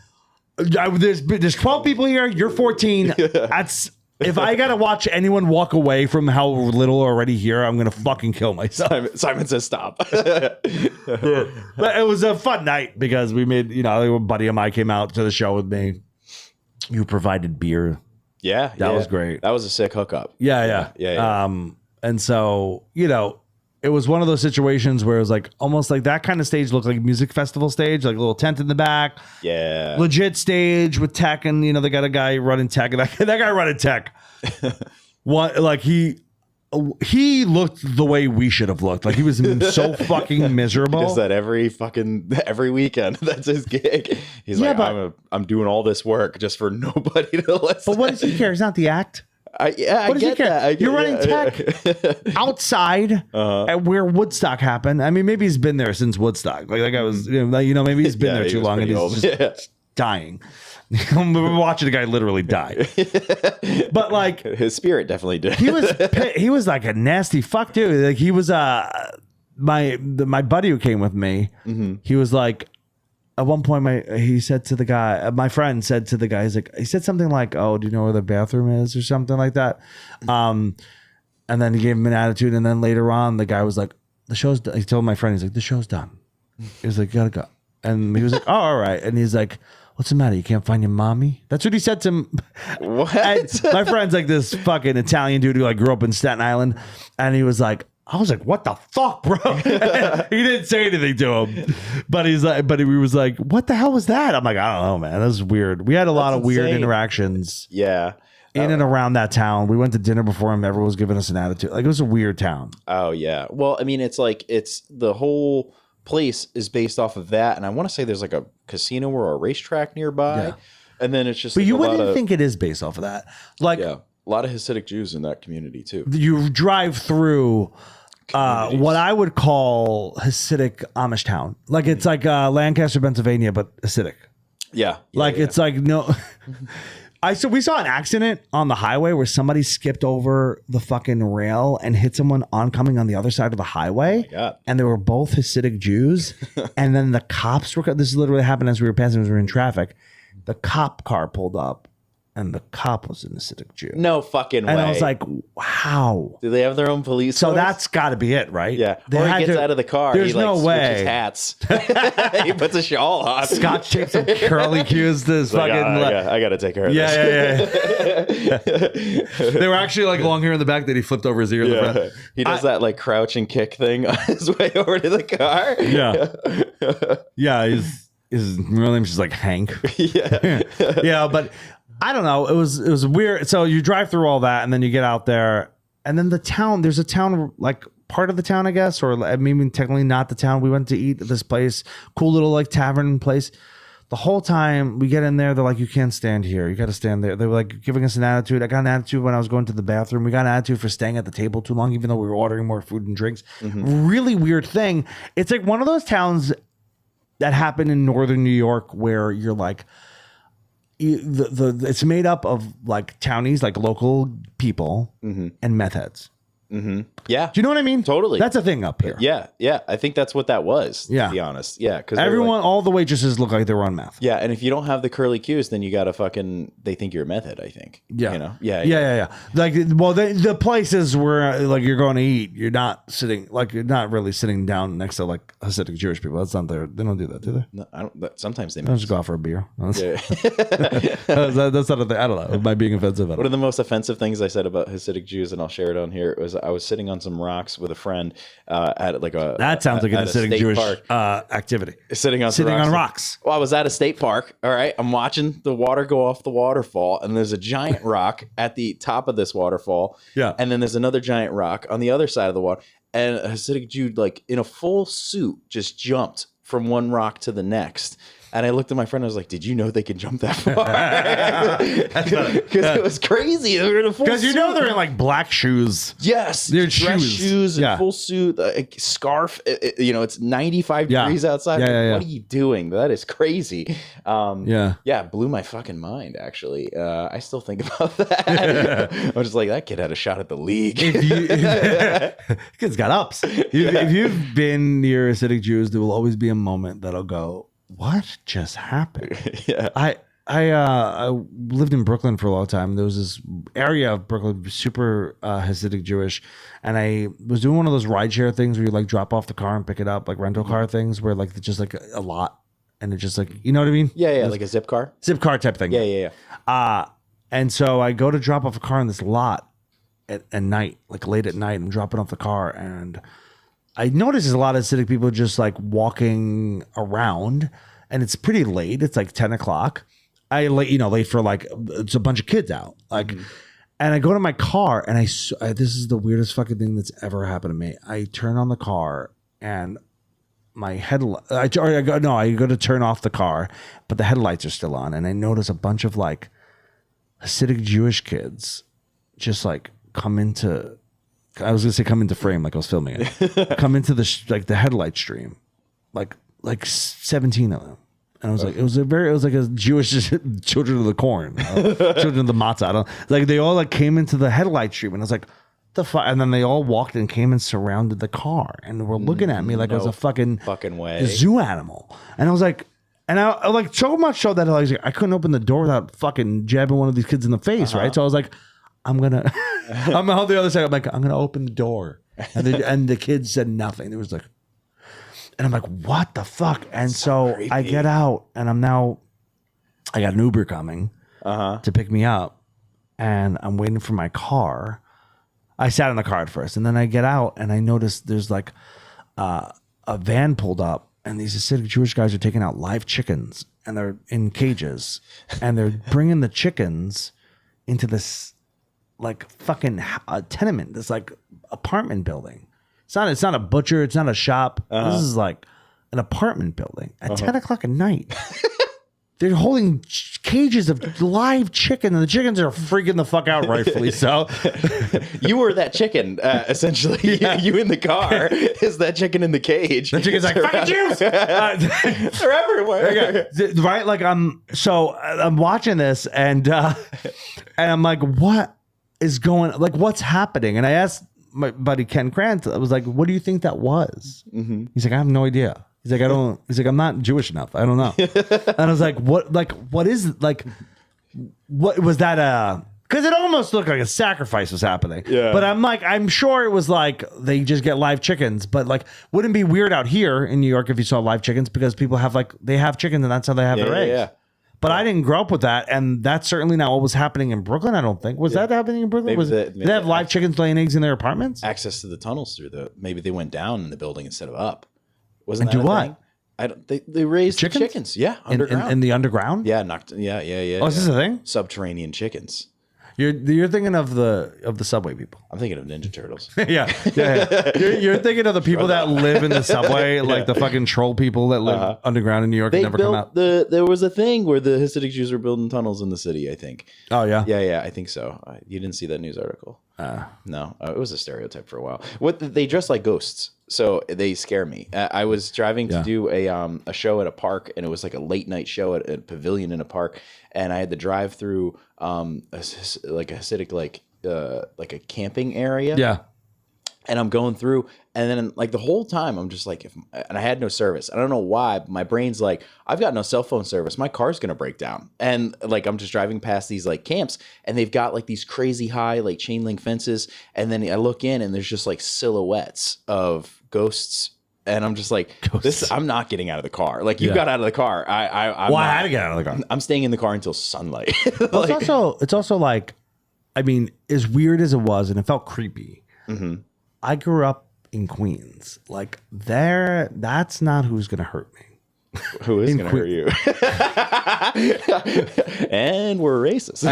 there's 12 people here. You're 14. That's if I gotta watch anyone walk away from how little already here, I'm gonna fucking kill myself. Simon says stop. But it was a fun night because we made, a buddy of mine came out to the show with me. You provided beer. Yeah. That was great. That was a sick hookup. Yeah. And so, it was one of those situations where it was like almost like that kind of stage looked like a music festival stage, like a little tent in the back. Yeah. Legit stage with tech, and they got a guy running tech, and that guy running tech. He looked the way we should have looked. Like he was so fucking miserable. He does that every weekend. That's his gig. He's I'm doing all this work just for nobody to listen. But what does he care? He's not the act. I get that. You're running tech outside at where Woodstock happened. I mean, maybe he's been there since Woodstock. Like that guy was, maybe he's been there too long and he's just dying. We're watching a guy literally die. But like his spirit definitely did. he was like a nasty fuck dude. Like he was my buddy who came with me. He was like, at one point, my friend said to the guy, he said something like, "Oh, do you know where the bathroom is?" or something like that. And then he gave him an attitude. And then later on, the guy was like, "The show's done." He told my friend, he's like, "The show's done." He was like, "Gotta go." And he was like, "Oh, all right." And he's like, "What's the matter? You can't find your mommy?" That's what he said to him. What? My friend's like this fucking Italian dude who grew up in Staten Island, and he was like, I was like, "What the fuck, bro?" He didn't say anything to him, but he was like, "What the hell was that?" I'm like, "I don't know, man. That was weird." We had a lot of weird interactions. Yeah. In and around that town. We went to dinner before him. Everyone was giving us an attitude. Like it was a weird town. Oh yeah. Well, I mean, it's the whole place is based off of that, and I want to say there's like a casino or a racetrack nearby, and then it's just. But you wouldn't think it is based off of that, like. Yeah. A lot of Hasidic Jews in that community too. You drive through what I would call Hasidic Amish town. Like it's like Lancaster, Pennsylvania, but Hasidic. Yeah. Like it's like no. We saw an accident on the highway where somebody skipped over the fucking rail and hit someone oncoming on the other side of the highway. And they were both Hasidic Jews. And then the cops were. This literally happened as we were passing, as we were in traffic. The cop car pulled up. And the cop was an Hasidic Jew. No fucking way. And I was like, wow. Do they have their own police So force? that's got to be it, right? Yeah. Or he gets out of the car. There's he like no way. switches hats. He puts a shawl on. Scott takes some curly cues to his Like, fucking. I got to take care of this. Yeah. They were actually like long hair in the back that he flipped over his ear in the front. He does that like crouch and kick thing on his way over to the car. Yeah. Yeah. His real name's just like Hank. Yeah. Yeah. But I don't know. It was weird. So you drive through all that and then you get out there and then the town, there's a town, like part of the town, I guess, or maybe technically not the town. We went to eat at this place, cool little like tavern place. The whole time we get in there, they're like, you can't stand here. You got to stand there. They were like giving us an attitude. I got an attitude when I was going to the bathroom. We got an attitude for staying at the table too long, even though we were ordering more food and drinks. Really weird thing. It's like one of those towns that happen in northern New York where you're like, it's made up of like townies, like local people and meth heads. Yeah. Do you know what I mean? Totally. That's a thing up here. Yeah. Yeah. I think that's what that was, Yeah. to be honest. Yeah. Because Everyone, all the waitresses look like they were on meth. yeah. And if you don't have the curly cues, then you got to they think you're a meth head, I think. Yeah. You know? Yeah. Yeah. Like, well, the places where like you're going to eat, you're not really sitting down next to like Hasidic Jewish people. That's not there. They don't do that, do they? No, I don't. Sometimes they They don't just go out for a beer. That's, Yeah. that's not a thing. I don't know. Am I being offensive? One of the most offensive things I said about Hasidic Jews, and I'll share it on here, was I was sitting on some rocks with a friend at like a. That sounds like an at a Hasidic state Jewish park. activity. Sitting on rocks. Well, I was at a state park. All right. I'm watching the water go off the waterfall, and there's a giant rock at the top of this waterfall. Yeah. And then there's another giant rock on the other side of the water. And a Hasidic Jew, like in a full suit, just jumped from one rock to the next. And I looked at my friend. I was like, "Did you know they can jump that far?" Because it was crazy. They were in a full. Because suit. they're in like black shoes. Yes, They're dress shoes and Yeah. full suit, scarf. It's 95 Yeah. degrees outside. Yeah. What are you doing? That is crazy. Yeah. It blew my fucking mind. Actually, I still think about that. I was just like, that kid had a shot at the league. Kid's got ups. If you've been near Hasidic Jews, there will always be a moment that'll go, what just happened? Yeah. I lived in Brooklyn for a long time. There was this area of Brooklyn, super Hasidic Jewish, and I was doing one of those rideshare things where you like drop off the car and pick it up, like rental car things, where like it's just like a lot, and it's just like, you know what I mean? Yeah, like a zip car. Zip car type thing. Yeah. And so I go to drop off a car in this lot at night, like late at night, and dropping off the car, and I noticed there's a lot of Hasidic people just like walking around, and it's pretty late. It's like 10 o'clock. Late for like, it's a bunch of kids out. Like, and I go to my car and this is the weirdest fucking thing that's ever happened to me. I turn on the car and my headlight, I go to turn off the car, but the headlights are still on. And I notice a bunch of like Hasidic Jewish kids just like come into frame, like I was filming it. Come into the headlight stream, like 17 of them, and I was like, it was like a Jewish children of the corn, children of the matzah. They all like came into the headlight stream, and I was like, the fuck, and then they all walked and came and surrounded the car, and were looking at me like I was a fucking way zoo animal, and I was like. And I like so much so that I couldn't open the door without fucking jabbing one of these kids in the face, right? So I was like, I'm on the other side. I'm like, I'm gonna open the door, and the kids said nothing. There was like, and I'm like, what the fuck? And so I get out, and I got an Uber coming to pick me up, and I'm waiting for my car. I sat in the car at first, and then I get out, and I notice there's like a van pulled up. And these Hasidic Jewish guys are taking out live chickens, and they're in cages, and they're bringing the chickens into this like fucking tenement, this like apartment building. It's not a butcher, it's not a shop. This is like an apartment building at 10 o'clock at night. they're holding cages of live chicken, and the chickens are freaking the fuck out, rightfully so. You were that chicken, essentially. Yeah. You in the car is that chicken in the cage. The chicken's like, fucking Jews! They're everywhere. Right? Like, I'm watching this, and I'm like, what is going, like, what's happening? And I asked my buddy Ken Krantz, I was like, what do you think that was? Mm-hmm. He's like, I have no idea. He's like, I'm not Jewish enough. I don't know. And I was like, what is, like, what was that? Because it almost looked like a sacrifice was happening. Yeah. But I'm like, I'm sure it was like they just get live chickens. But like, wouldn't it be weird out here in New York if you saw live chickens? Because people have they have chickens and that's how they have their eggs. Yeah. But I didn't grow up with that, and that's certainly not what was happening in Brooklyn. I don't think that happening in Brooklyn. Did they have live chickens laying eggs in their apartments? Access to the tunnels through maybe they went down in the building instead of up. Wasn't and that do a what? thing? I don't. They raised chickens. Yeah, underground. In the underground. Yeah, yeah. Oh, is this a thing? Subterranean chickens. You're thinking of the subway people. I'm thinking of Ninja Turtles. yeah. You're thinking of the people that live in the subway, like the fucking troll people that live underground in New York and never come out. There was a thing where the Hasidic Jews were building tunnels in the city, I think. Oh, yeah? Yeah, I think so. You didn't see that news article? No, it was a stereotype for a while. They dress like ghosts, so they scare me. I was driving to do a show at a park, and it was like a late night show at a pavilion in a park, and I had to drive through a Hasidic like a camping area. Yeah. And I'm going through, and then like the whole time I'm just like, and I had no service. I don't know why, but my brain's like, I've got no cell phone service. My car's gonna break down. And like I'm just driving past these like camps, and they've got like these crazy high like chain link fences. And then I look in, and there's just like silhouettes of ghosts. And I'm just like, I'm not getting out of the car. Like you got out of the car. I had to get out of the car. I'm staying in the car until sunlight. Well, it's also like, I mean, as weird as it was, and it felt creepy. Mm-hmm. I grew up in Queens. Like that's not who's gonna hurt me. Who is gonna hurt you? And we're racist.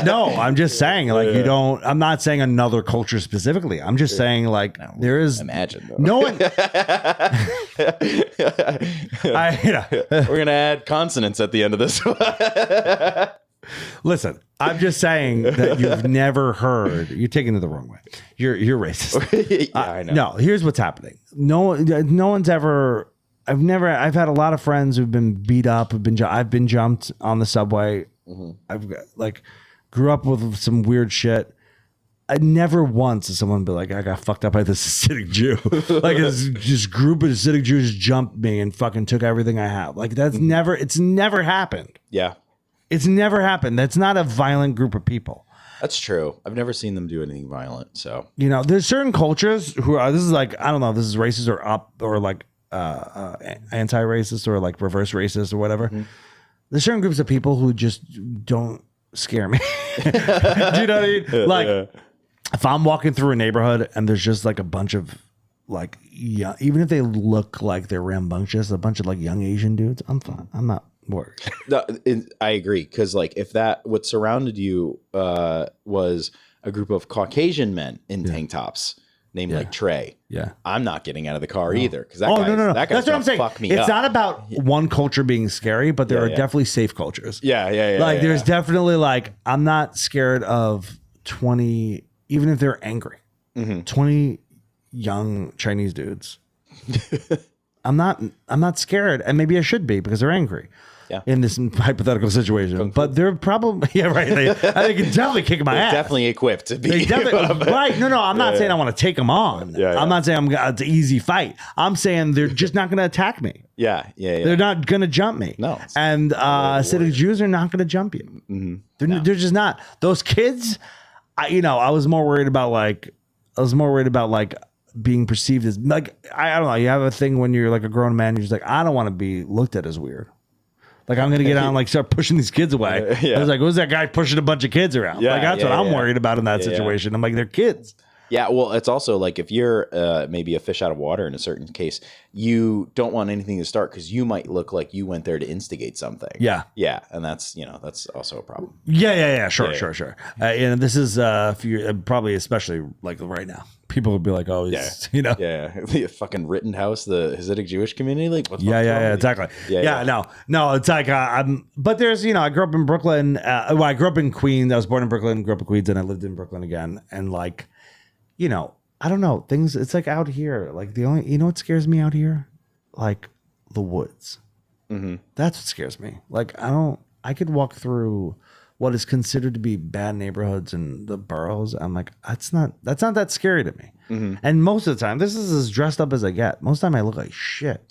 No, I'm just saying, like, you don't. I'm not saying another culture specifically. I'm just saying, like, there is. Imagine though. No one. We're gonna add consonants at the end of this. Listen, I'm just saying that you've never heard. You're taking it the wrong way. You're racist. Yeah, I know. No, here's what's happening. No one's ever. I've had a lot of friends who've been beat up. I've been jumped on the subway. Mm-hmm. I've grew up with some weird shit. I never once has someone been like, I got fucked up by this Hasidic Jew. Like this group of Hasidic Jews jumped me and fucking took everything I have. Like it's never happened. Yeah. It's never happened. That's not a violent group of people. That's true. I've never seen them do anything violent. So, there's certain cultures who are, this is like, I don't know if this is racist or like anti-racist or like reverse racist or whatever. Mm-hmm. There's certain groups of people who just don't scare me. Do you know what I mean? Like if I'm walking through a neighborhood and there's just like a bunch of like, even if they look like they're rambunctious, a bunch of like young Asian dudes, I'm fine. I'm not worried. No, I agree. Cause like if what surrounded you was a group of Caucasian men in tank tops named like Trey. Yeah. I'm not getting out of the car either. Cause no. That guy's That's what I'm saying. Fuck me it's up. not about one culture being scary, but there are definitely safe cultures. Yeah. Like there's definitely like, I'm not scared of 20, even if they're angry, 20 young Chinese dudes. I'm not scared. And maybe I should be because they're angry. Yeah. In this hypothetical situation, but they're probably right. They can definitely kick my ass. Definitely equipped to be right. No, I'm not saying I want to take them on. I'm not saying it's an easy fight. I'm saying they're just not going to attack me. Yeah. They're not going to jump me. No. And Hasidic Jews are not going to jump you. Mm-hmm. They're just not. Those kids. I was more worried about being perceived as like I don't know. You have a thing when you're like a grown man. You're just like, I don't want to be looked at as weird. Like I'm gonna get out and like start pushing these kids away. I was like, who's that guy pushing a bunch of kids around? Like that's what I'm worried about in that situation. I'm like, they're kids. Yeah, well, it's also like if you're maybe a fish out of water in a certain case, you don't want anything to start because you might look like you went there to instigate something. Yeah. Yeah, and that's also a problem. Yeah. Sure. And this is probably especially like right now. People would be like, "Oh, the fucking Rittenhouse, the Hasidic Jewish community, like, what's exactly, no, it's like but there's, I grew up in Brooklyn. I grew up in Queens. I was born in Brooklyn, grew up in Queens, and I lived in Brooklyn again. And like, I don't know things. It's like out here, like the only, what scares me out here, like the woods. Mm-hmm. That's what scares me. Like I could walk through what is considered to be bad neighborhoods in the boroughs. I'm like, that's not that scary to me. Mm-hmm. And most of the time, this is as dressed up as I get. Most of the time I look like shit.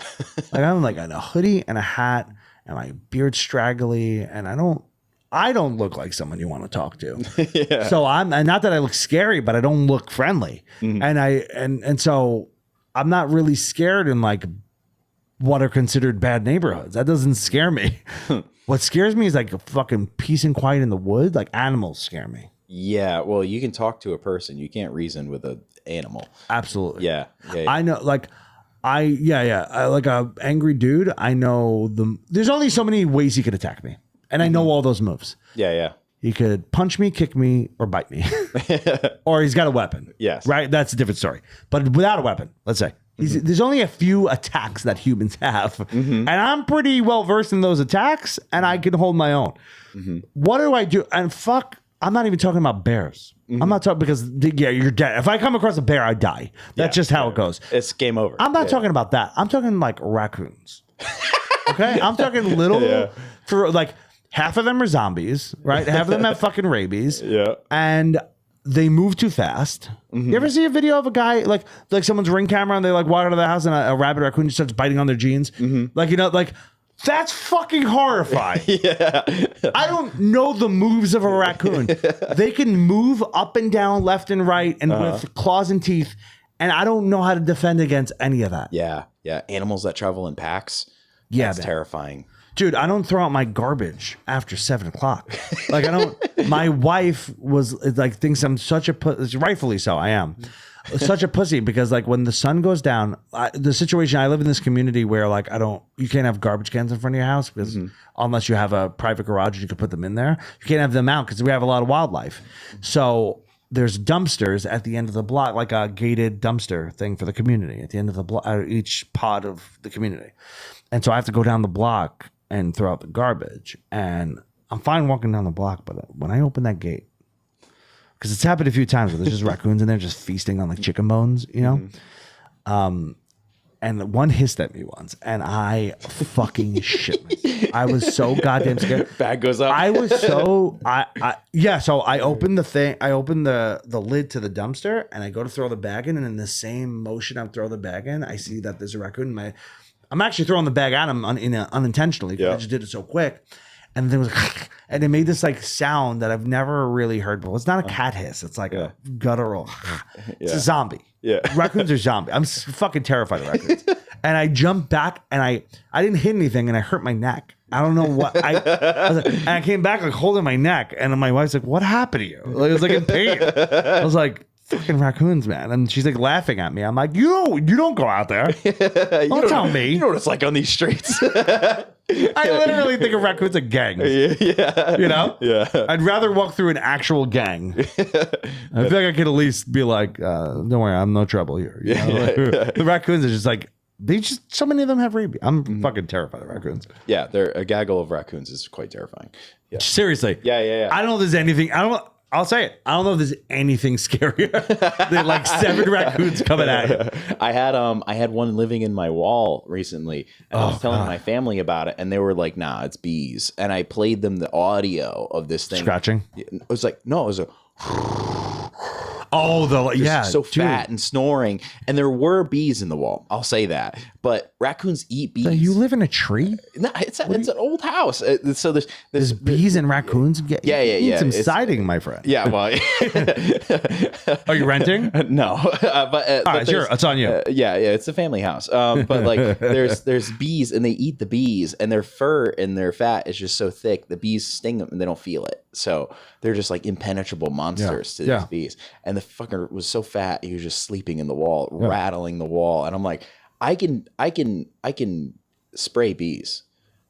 Like I'm like in a hoodie and a hat and my beard's straggly, and I don't look like someone you want to talk to. Yeah. So and not that I look scary, but I don't look friendly. Mm-hmm. And so I'm not really scared in like what are considered bad neighborhoods. That doesn't scare me. What scares me is like a fucking peace and quiet in the woods. Like animals scare me. Yeah, well, you can talk to a person. You can't reason with an animal. Absolutely. Yeah. I know, like, I like a angry dude. I know there's only so many ways he could attack me. And I know all those moves. Yeah. He could punch me, kick me, or bite me. Or he's got a weapon. Yes. Right? That's a different story. But without a weapon, let's say. There's only a few attacks that humans have. Mm-hmm. And I'm pretty well versed in those attacks, and I can hold my own. Mm-hmm. What do I do? And I'm not even talking about bears. Mm-hmm. I'm not talking because, you're dead. If I come across a bear, I die. That's just how it goes. It's game over. I'm not talking about that. I'm talking like raccoons. Okay? I'm talking little, for like half of them are zombies, right? Half of them have fucking rabies. Yeah. And they move too fast. Mm-hmm. You ever see a video of a guy like someone's Ring camera and they like walk out of the house and a rabbit raccoon just starts biting on their jeans? Mm-hmm. That's fucking horrifying. Yeah. I don't know the moves of a raccoon. They can move up and down, left and right, and with claws and teeth. And I don't know how to defend against any of that. Yeah. Animals that travel in packs. Yeah, that's terrifying. Dude, I don't throw out my garbage after 7:00. Like I don't. My wife thinks I'm such a pussy. Rightfully so, I am such a pussy because like when the sun goes down, the situation I live in this community where like you can't have garbage cans in front of your house because unless you have a private garage and you can put them in there, you can't have them out because we have a lot of wildlife. So there's dumpsters at the end of the block, like a gated dumpster thing for the community at the end of the block, each pod of the community, and so I have to go down the block and throw out the garbage. And I'm fine walking down the block, but when I open that gate, because it's happened a few times where there's just raccoons in there just feasting on like chicken bones, Mm-hmm. And one hissed at me once, and I fucking shit myself. I was so goddamn scared. Bag goes up. I was so So I opened the thing. I opened the lid to the dumpster, and I go to throw the bag in, and in the same motion I'm throwing the bag in, I see that there's a raccoon. I'm actually throwing the bag at him unintentionally because I just did it so quick. And then it was and it made this like sound that I've never really heard before. It's not a cat hiss. It's like a guttural. It's a zombie. Yeah. Raccoons are zombies. I'm fucking terrified of raccoons. And I jumped back and I didn't hit anything and I hurt my neck. I don't know what and I came back like holding my neck and my wife's like, "What happened to you?" Like, I was like in pain. I was like, fucking raccoons, man. And she's like laughing at me. I'm like, you don't go out there. Don't tell me. You know what it's like on these streets. I literally think of raccoons as gangs. Yeah. You know? Yeah. I'd rather walk through an actual gang. I feel like I could at least be like, don't worry, I'm no trouble here. You know? The raccoons are just like, so many of them have rabies. I'm fucking terrified of raccoons. Yeah, a gaggle of raccoons is quite terrifying. Yeah. Seriously. Yeah. I don't know if there's anything. I'll say it. I don't know if there's anything scarier than like 7 raccoons coming at you. I had one living in my wall recently, and I was telling my family about it, and they were like, "Nah, it's bees." And I played them the audio of this thing scratching. It was like, no, it was a. So fat and snoring, and there were bees in the wall. I'll say that, but raccoons eat bees. So you live in a tree? No, it's an old house. So there's bees and raccoons. Yeah. Some siding, my friend. Yeah, well, are you renting? No, but sure, it's on you. Yeah, it's a family house. But like, there's bees, and they eat the bees, and their fur and their fat is just so thick. The bees sting them, and they don't feel it. So they're just like impenetrable monsters to these bees. And the fucker was so fat he was just sleeping in the wall, rattling the wall, and I'm like, I can spray bees.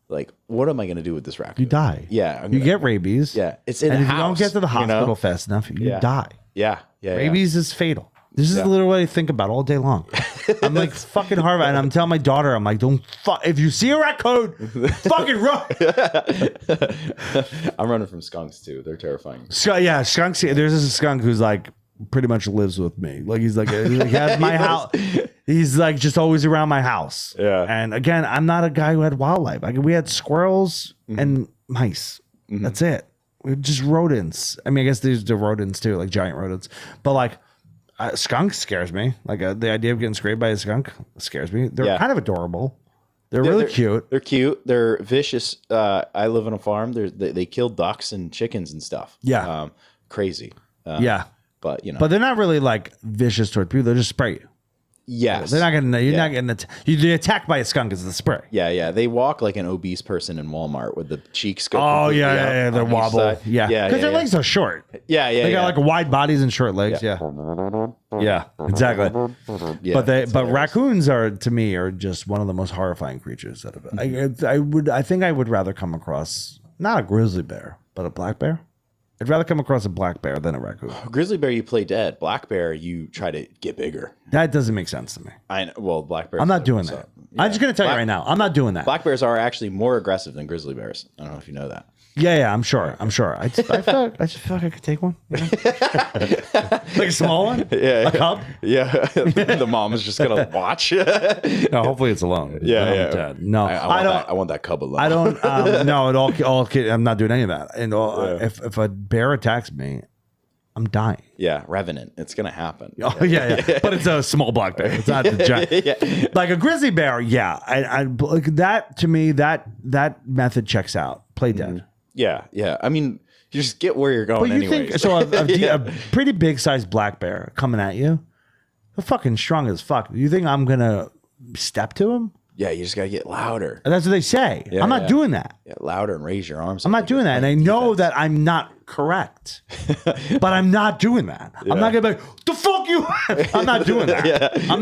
Like, what am I going to do with this raccoon? You die. Yeah, you get rabies. Yeah, it's in and a if house, you don't get to the hospital fast enough, you die. Yeah. Rabies is fatal. This is literally what I think about all day long. I'm like fucking Harvard, and I'm telling my daughter, I'm like, don't fuck. If you see a raccoon, fucking run. I'm running from skunks too. They're terrifying. Yeah, skunks. There's this skunk who's like pretty much lives with me. Like he has my house. He's like just always around my house. Yeah. And again, I'm not a guy who had wildlife. Like we had squirrels and mice. That's it. We just rodents. I mean, I guess these are rodents too, like giant rodents. But like. Skunk scares me. Like the idea of getting sprayed by a skunk scares me. They're kind of adorable. They're really cute. They're cute. They're vicious. I live on a farm. They kill ducks and chickens and stuff. Yeah. Crazy. Yeah. But But they're not really like vicious toward people. They'll just spray you. Yes. They're not gonna. You're not getting the attacked by a skunk is the spray. Yeah. They walk like an obese person in Walmart with the cheeks go. Oh yeah. They wobble. Yeah. Because their legs are short. Yeah. They got like wide bodies and short legs. Yeah. Yeah. Exactly. But raccoons are to me are just one of the most horrifying creatures that I think I would rather come across not a grizzly bear but a black bear. I'd rather come across a black bear than a raccoon. Grizzly bear, you play dead. Black bear, you try to get bigger. That doesn't make sense to me. I know. Well, black bear. I'm not doing that. I'm just going to tell you right now. I'm not doing that. Black bears are actually more aggressive than grizzly bears. I don't know if you know that. Yeah, I'm sure. I just feel like I could take one. You know? Like a small one? Yeah. A cub? Yeah. The mom is just going to watch. No, hopefully it's alone. Yeah. No, I want that cub alone. I don't. No, I'm not doing any of that. And if a bear attacks me, I'm dying. Yeah, Revenant. It's gonna happen. Oh yeah. But it's a small black bear. It's not the giant. Like a grizzly bear. Yeah, I like that. To me, that method checks out. Play dead. Yeah. I mean, you just get where you're going. But you anyways. think so? A pretty big sized black bear coming at you, they're fucking strong as fuck. You think I'm gonna step to him? Yeah, you just gotta get louder. And that's what they say. I'm not doing that. Yeah, louder and raise your arms. I'm not doing that, and I know that I'm not correct, but I'm not doing that. I'm not gonna be like, the fuck you. I'm not doing that. I'm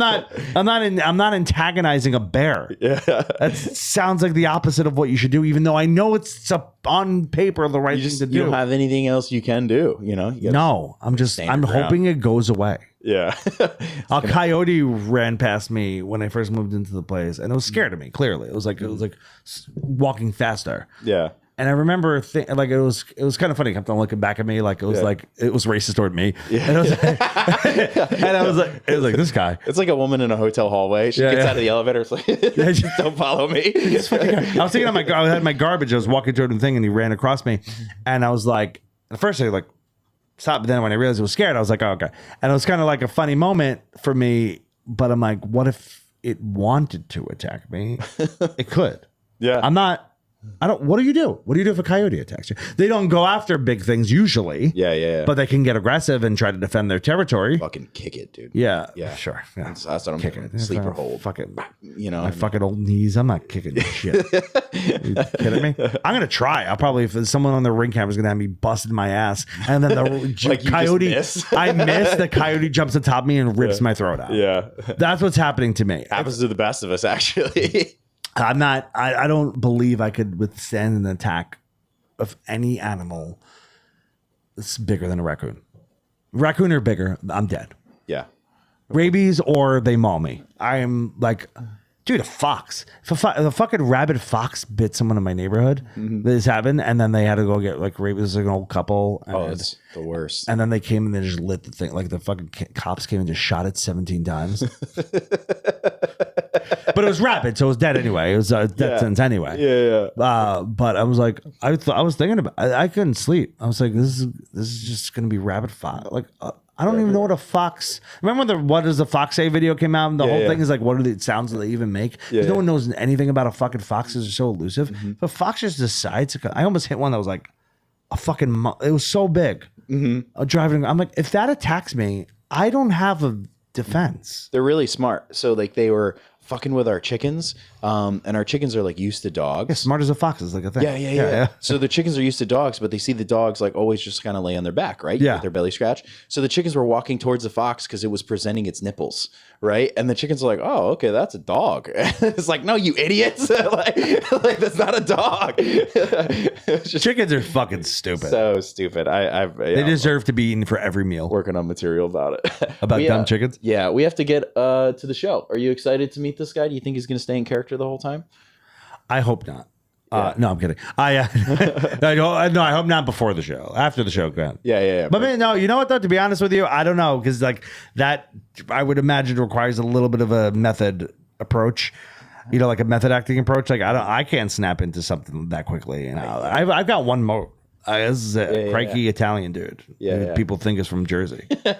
not antagonizing a bear. Yeah, that sounds like the opposite of what you should do, even though I know it's on paper the right thing to do. You don't have anything else you can do. You know. No, I'm hoping it goes away. Yeah. A coyote ran past me when I first moved into the place, and it was scared of me. Clearly, it was like walking faster. Yeah. And I remember it was kind of funny. It kept on looking back at me like it was like it was racist toward me. Yeah. And, it was like this guy. It's like a woman in a hotel hallway. She gets out of the elevator. It's like, don't follow me. I was taking out I had my garbage. I was walking toward the thing, and he ran across me, and I was like, at first I like stopped. But then when I realized I was scared, I was like, oh, okay. And it was kind of like a funny moment for me. But I'm like, what if it wanted to attack me? It could. Yeah. What do you do? What do you do if a coyote attacks you? They don't go after big things usually. Yeah. But they can get aggressive and try to defend their territory. Fucking kick it, dude. Yeah. Yeah. Sure. Yeah. That's what I'm kick doing. it. Sleeper hold. Fucking, my fucking old knees. I'm not kicking shit. You kidding me? I'm gonna try. I'll probably, if someone on the ring camera is gonna have me busting my ass, and then the coyote, I miss. The coyote jumps on top of me and rips my throat out. Yeah. That's what's happening to me. Happens to the best of us, actually. I don't believe I could withstand an attack of any animal that's bigger than a raccoon. Raccoon or bigger, I'm dead. Yeah. Rabies or they maul me. I am like, dude, a fox. If a fucking rabid fox bit someone in my neighborhood, this happened, and then they had to go get like rabies. It was like an old couple. Oh, it's the worst. And then they came and they just lit the thing. Like the fucking cops came and just shot it 17 times. But it was rabid, so it was dead anyway. It was a death sentence anyway. Yeah. But I was like, I was thinking about. I couldn't sleep. I was like, this is just gonna be rabid fox. Like I don't even know what a fox. Remember when the "What Does a Fox Say" video came out? And the whole thing is like, what are the sounds that they even make? No one knows anything about a fucking fox. They're so elusive. But fox just decides to. I almost hit one that was like a fucking. It was so big. Driving. I'm like, if that attacks me, I don't have a defense. They're really smart. So like they were fucking with our chickens, and our chickens are like used to dogs. Yeah, smart as a fox is like a thing. Yeah. So the chickens are used to dogs, but they see the dogs like always just kind of lay on their back, right? Yeah. With their belly scratch. So the chickens were walking towards the fox because it was presenting its nipples, right? And the chickens are like, "Oh, okay, that's a dog." It's like, "No, you idiots! like that's not a dog." It's just Chickens are fucking stupid. so stupid. They deserve to be eaten for every meal. working on material about it. About dumb chickens? Yeah, we have to get to the show. Are you excited to meet this guy? Do you think he's going to stay in character the whole time? I hope not. No, I'm kidding. I hope not before the show. After the show, go ahead. Yeah. But man, no, you know what though? To be honest with you, I don't know, because like that, I would imagine requires a little bit of a method approach. You know, like a method acting approach. Like I can't snap into something that quickly. You know, I've got one mode. This is a cranky Italian dude. Yeah. People think is from Jersey. So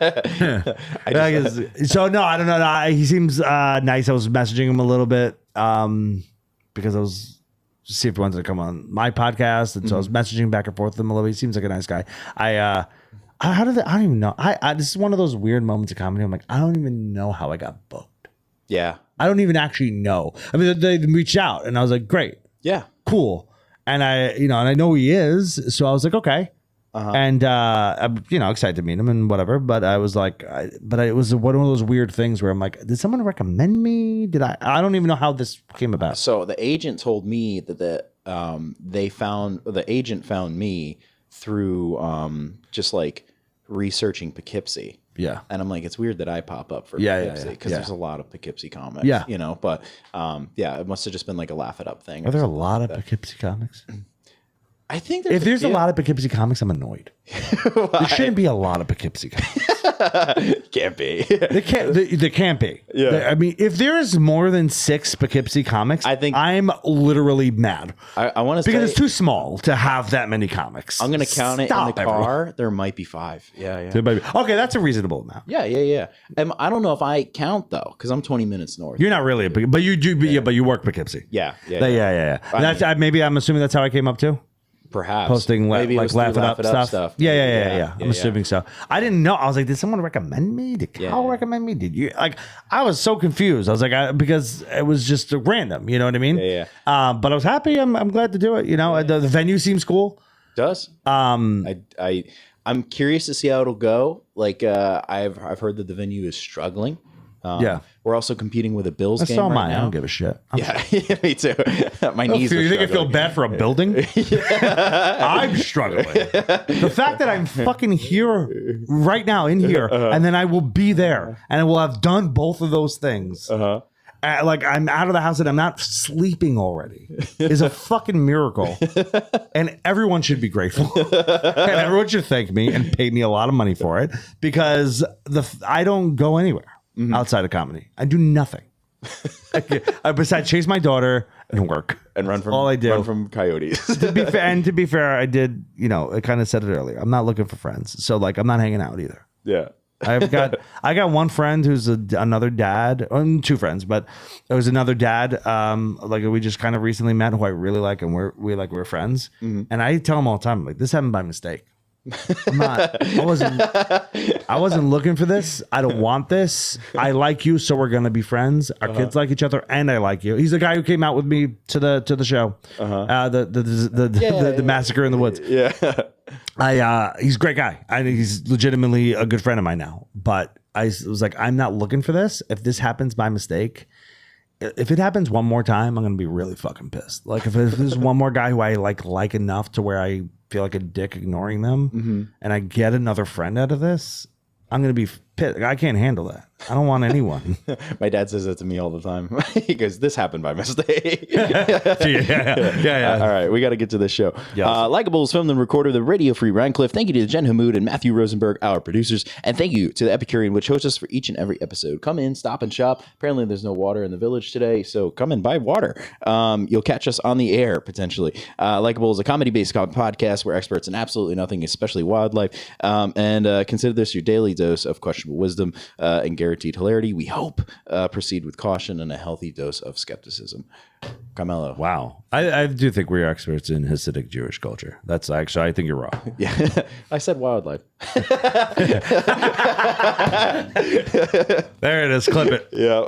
no, I don't know. He seems nice. I was messaging him a little bit because I was to see if he wanted to come on my podcast, and so I was messaging back and forth with him a little bit. He seems like a nice guy. I don't even know. This is one of those weird moments of comedy. I'm like, I don't even know how I got booked. Yeah. I don't even actually know. I mean, they reached out, and I was like, great, Yeah. cool. And and I know he is, so I was like, okay. And I'm excited to meet him and whatever. But I was like, it was one of those weird things where I'm like, did someone recommend me? Did I don't even know how this came about. So the agent told me that the agent found me through just like researching Poughkeepsie. Yeah. And I'm like, it's weird that I pop up for Poughkeepsie because there's a lot of Poughkeepsie comics. Yeah. But it must have just been like a laugh it up thing. Are there a lot of Poughkeepsie comics? I think If there's a lot of Poughkeepsie comics, I'm annoyed. There shouldn't be a lot of Poughkeepsie comics. Can't be. They can't be. Yeah. I mean, if there is more than 6 Poughkeepsie comics, I think I'm literally mad. I want to say because it's too small to have that many comics. I'm going to count it in the car. Everyone. There might be 5. Yeah. Okay, that's a reasonable amount. Yeah. I don't know if I count though, because I'm 20 minutes north. You're not really, but you do. But you work Poughkeepsie. Yeah. That's maybe I'm assuming that's how I came up too. Perhaps Posting maybe like laugh it up stuff. Yeah. I'm assuming so. I didn't know. I was like, did someone recommend me? Did Cal recommend me? Did you? Like, I was so confused. I was like, because it was just random. You know what I mean? Yeah. But I was happy. I'm glad to do it. You know, the venue seems cool. Does I'm curious to see how it'll go. Like I've heard that the venue is struggling. We're also competing with a Bills game right now. I don't give a shit. Me too. My knees. You think I feel bad for a building? I'm struggling. The fact that I'm fucking here right now in here, and then I will be there, and I will have done both of those things. Like I'm out of the house and I'm not sleeping already is a fucking miracle, and everyone should be grateful, and everyone should thank me and pay me a lot of money for it, because I don't go anywhere outside of comedy. I do nothing. Besides chase my daughter and work and run from all I did. Run from coyotes. To be fair, I did. I kind of said it earlier. I'm not looking for friends, so like I'm not hanging out either. Yeah. I got one friend who's another dad, 2 friends, but it was another dad. Like we just kind of recently met, who I really like, and we're friends. And I tell him all the time, like, this happened by mistake. I wasn't looking for this. I don't want this. I like you, so we're gonna be friends. Our kids like each other, and I like you. He's the guy who came out with me to the show, the massacre in the woods. Yeah. He's a great guy. He's legitimately a good friend of mine now. But I was like, I'm not looking for this. If this happens by mistake, if it happens one more time, I'm gonna be really fucking pissed. Like if there's one more guy who I like enough to where I feel like a dick ignoring them, and I get another friend out of this, I'm gonna be pissed. I can't handle that. I don't want anyone. My dad says that to me all the time. He goes, "This happened by mistake." Yeah. All right, we got to get to this show. Yes. Likeable is filmed and recorded at Radio Free Radcliffe. Thank you to Jen Hamoud and Matthew Rosenberg, our producers, and thank you to the Epicurean, which hosts us for each and every episode. Come in, stop and shop. Apparently, there's no water in the village today, so come and buy water. You'll catch us on the air potentially. Likeable is a comedy-based podcast where experts in absolutely nothing, especially wildlife, and consider this your daily dose of questionable wisdom and Gary guaranteed hilarity. We hope. Proceed with caution and a healthy dose of skepticism. Carmelo. Wow. I do think we're experts in Hasidic Jewish culture. That's actually, I think you're wrong. Yeah. I said wildlife. There it is. Clip it. Yeah.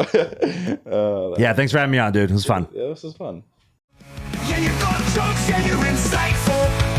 Yeah, thanks for having me on, dude. It was fun. Yeah, this is fun. Yeah, you got jokes, yeah, you're insightful.